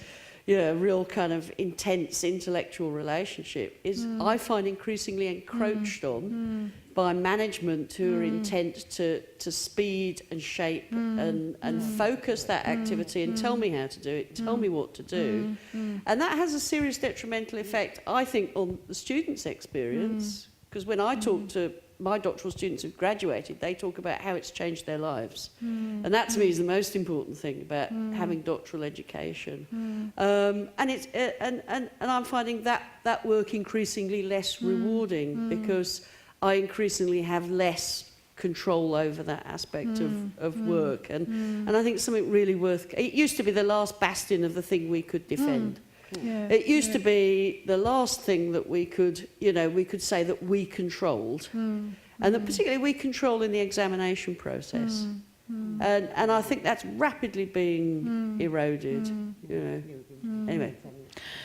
a real kind of intense intellectual relationship, is I find increasingly encroached on by management who are intent to speed and shape and focus that activity and tell me how to do it, tell me what to do. And that has a serious detrimental effect, I think, on the students' experience, because when I talk to my doctoral students who've graduated, they talk about how it's changed their lives. And that to me is the most important thing about having doctoral education. And I'm finding that work increasingly less rewarding because I increasingly have less control over that aspect of work. And I think something really worth... It used to be the last bastion of the thing we could defend. It used to be the last thing that we could say that we controlled, and that particularly we control in the examination process. And I think that's rapidly being eroded. Anyway,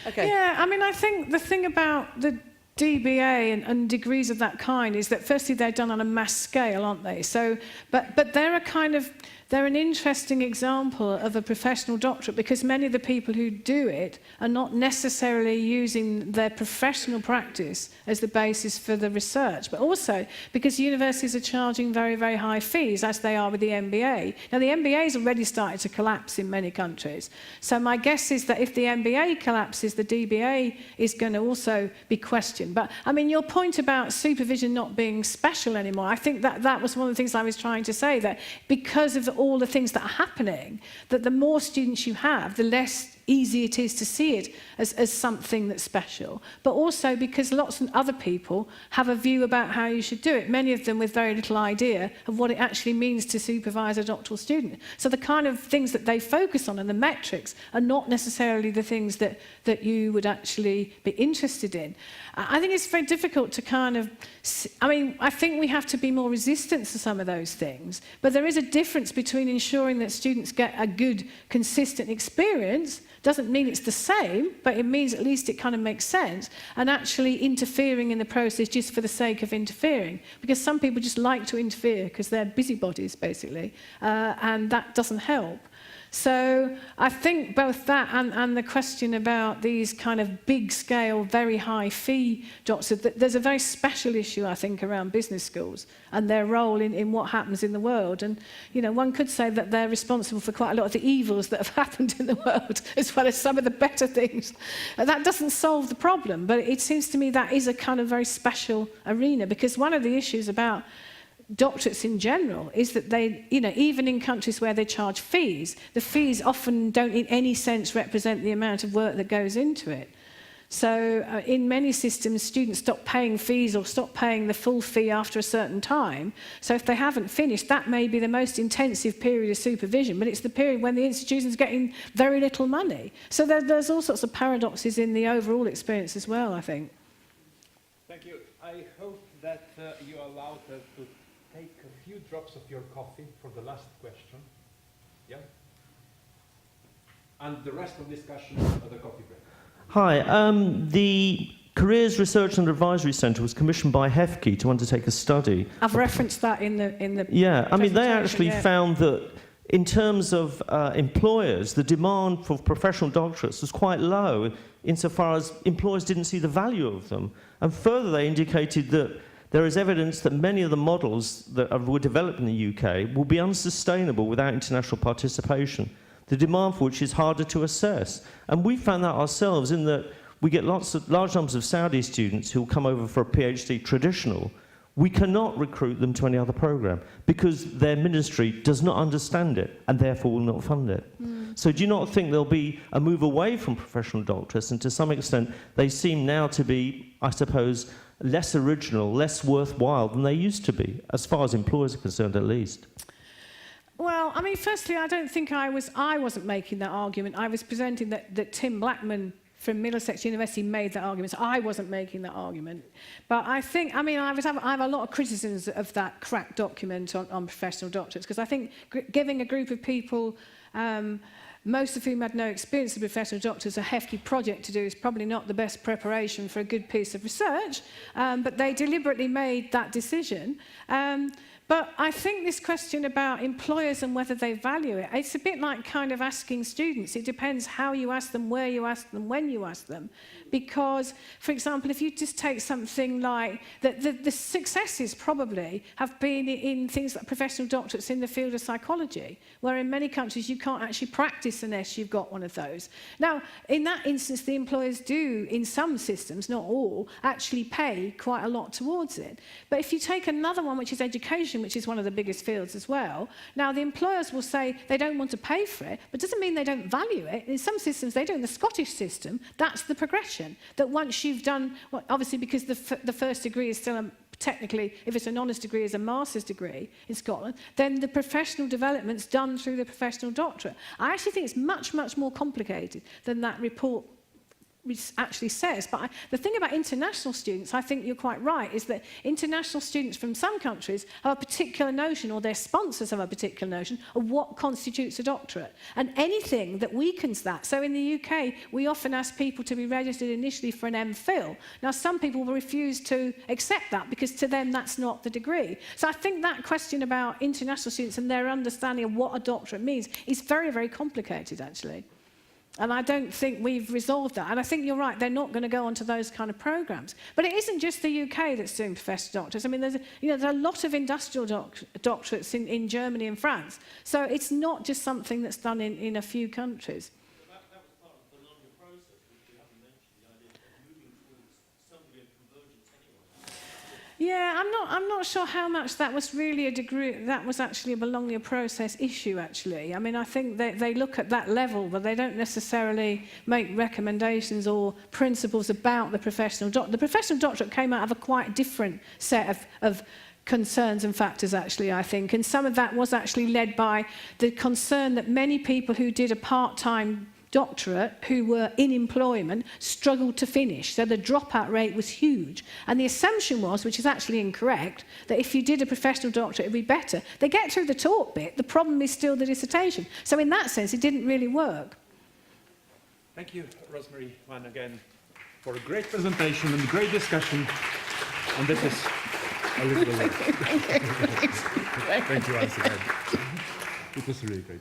okay. Yeah, I mean, I think the thing about the DBA and degrees of that kind is that firstly they're done on a mass scale, aren't they? So, but they're an interesting example of a professional doctorate because many of the people who do it are not necessarily using their professional practice as the basis for the research, but also because universities are charging very, very high fees, as they are with the MBA. Now, the MBA has already started to collapse in many countries. So my guess is that if the MBA collapses, the DBA is going to also be questioned. But, I mean, your point about supervision not being special anymore, I think that was one of the things I was trying to say, that because of all the things that are happening, that the more students you have, the less easy it is to see it as something that's special, but also because lots of other people have a view about how you should do it, many of them with very little idea of what it actually means to supervise a doctoral student. So the kind of things that they focus on and the metrics are not necessarily the things that you would actually be interested in. I think it's very difficult to kind of... I mean, I think we have to be more resistant to some of those things, but there is a difference between ensuring that students get a good, consistent experience. Doesn't mean it's the same, but it means at least it kind of makes sense, and actually interfering in the process just for the sake of interfering, because some people just like to interfere because they're busybodies, basically, and that doesn't help. So I think both that and the question about these kind of big-scale, very high-fee doctors, there's a very special issue, I think, around business schools and their role in what happens in the world. And, you know, one could say that they're responsible for quite a lot of the evils that have happened in the world, as well as some of the better things. That doesn't solve the problem, but it seems to me that is a kind of very special arena, because one of the issues about doctorates in general is that they, you know, even in countries where they charge fees, the fees often don't in any sense represent the amount of work that goes into it. So in many systems, students stop paying fees or stop paying the full fee after a certain time. So if they haven't finished, that may be the most intensive period of supervision, but it's the period when the institution's getting very little money. So there's all sorts of paradoxes in the overall experience as well, I think. Thank you. I hope that you allowed to take a few drops of your coffee for the last question. Yeah? And the rest of discussion at the coffee break. Hi. The Careers Research and Advisory Centre was commissioned by HEFKI to undertake a study. I've referenced that in the Yeah, I mean, they actually found that in terms of employers, the demand for professional doctorates was quite low insofar as employers didn't see the value of them. And further, they indicated that there is evidence that many of the models that were developed in the UK will be unsustainable without international participation. the demand for which is harder to assess. And we found that ourselves in that we get large numbers of Saudi students who will come over for a PhD traditional. We cannot recruit them to any other program because their ministry does not understand it and therefore will not fund it. So do you not think there'll be a move away from professional doctorates, and to some extent they seem now to be, I suppose, less original, less worthwhile than they used to be, as far as employers are concerned at least? Well, I mean, firstly, I don't think I wasn't making that argument. I was presenting that Tim Blackman from Middlesex University made that argument. So I wasn't making that argument. But I think, I mean, I have a lot of criticisms of that crack document on professional doctorates, because I think giving a group of people, most of whom had no experience of professional doctors, a hefty project to do is probably not the best preparation for a good piece of research. But they deliberately made that decision. But I think this question about employers and whether they value it, it's a bit like kind of asking students. It depends how you ask them, where you ask them, when you ask them. Because, for example, if you just take something like the successes probably have been in things like professional doctorates in the field of psychology, where in many countries you can't actually practice unless you've got one of those. Now, in that instance, the employers do, in some systems, not all, actually pay quite a lot towards it. But if you take another one, which is education, which is one of the biggest fields as well, now the employers will say they don't want to pay for it, but doesn't mean they don't value it. In some systems, they do. In the Scottish system, that's the progression. That once you've done, well, obviously because the first degree is still technically, if it's an honours degree, is a master's degree in Scotland, then the professional development's done through the professional doctorate. I actually think it's much, much more complicated than that report actually says. But the thing about international students, I think you're quite right, is that international students from some countries have a particular notion, or their sponsors have a particular notion, of what constitutes a doctorate. And anything that weakens that. So in the UK, we often ask people to be registered initially for an MPhil. Now, some people will refuse to accept that because to them that's not the degree. So I think that question about international students and their understanding of what a doctorate means is very, very complicated, actually. And I don't think we've resolved that. And I think you're right, they're not going to go onto those kind of programs. But it isn't just the UK that's doing professional doctorates. I mean, there's a lot of industrial doctorates in Germany and France. So it's not just something that's done in a few countries. That was part of the Bologna process, which you haven't mentioned, the idea of moving towards some degree of convergence anyway. Yeah, I'm not sure how much that was really a degree, that was actually a Bologna process issue, actually. I mean, I think they look at that level, but they don't necessarily make recommendations or principles about the professional doctorate. The professional doctorate came out of a quite different set of concerns and factors, actually, I think. And some of that was actually led by the concern that many people who did a part-time doctorate who were in employment struggled to finish. So the dropout rate was huge. And the assumption was, which is actually incorrect, that if you did a professional doctorate, it would be better. They get through the talk bit. The problem is still the dissertation. So in that sense, it didn't really work. Thank you, Rosemary, once again, for a great presentation and a great discussion. And this is a little bit. Thank you once again. It was really great.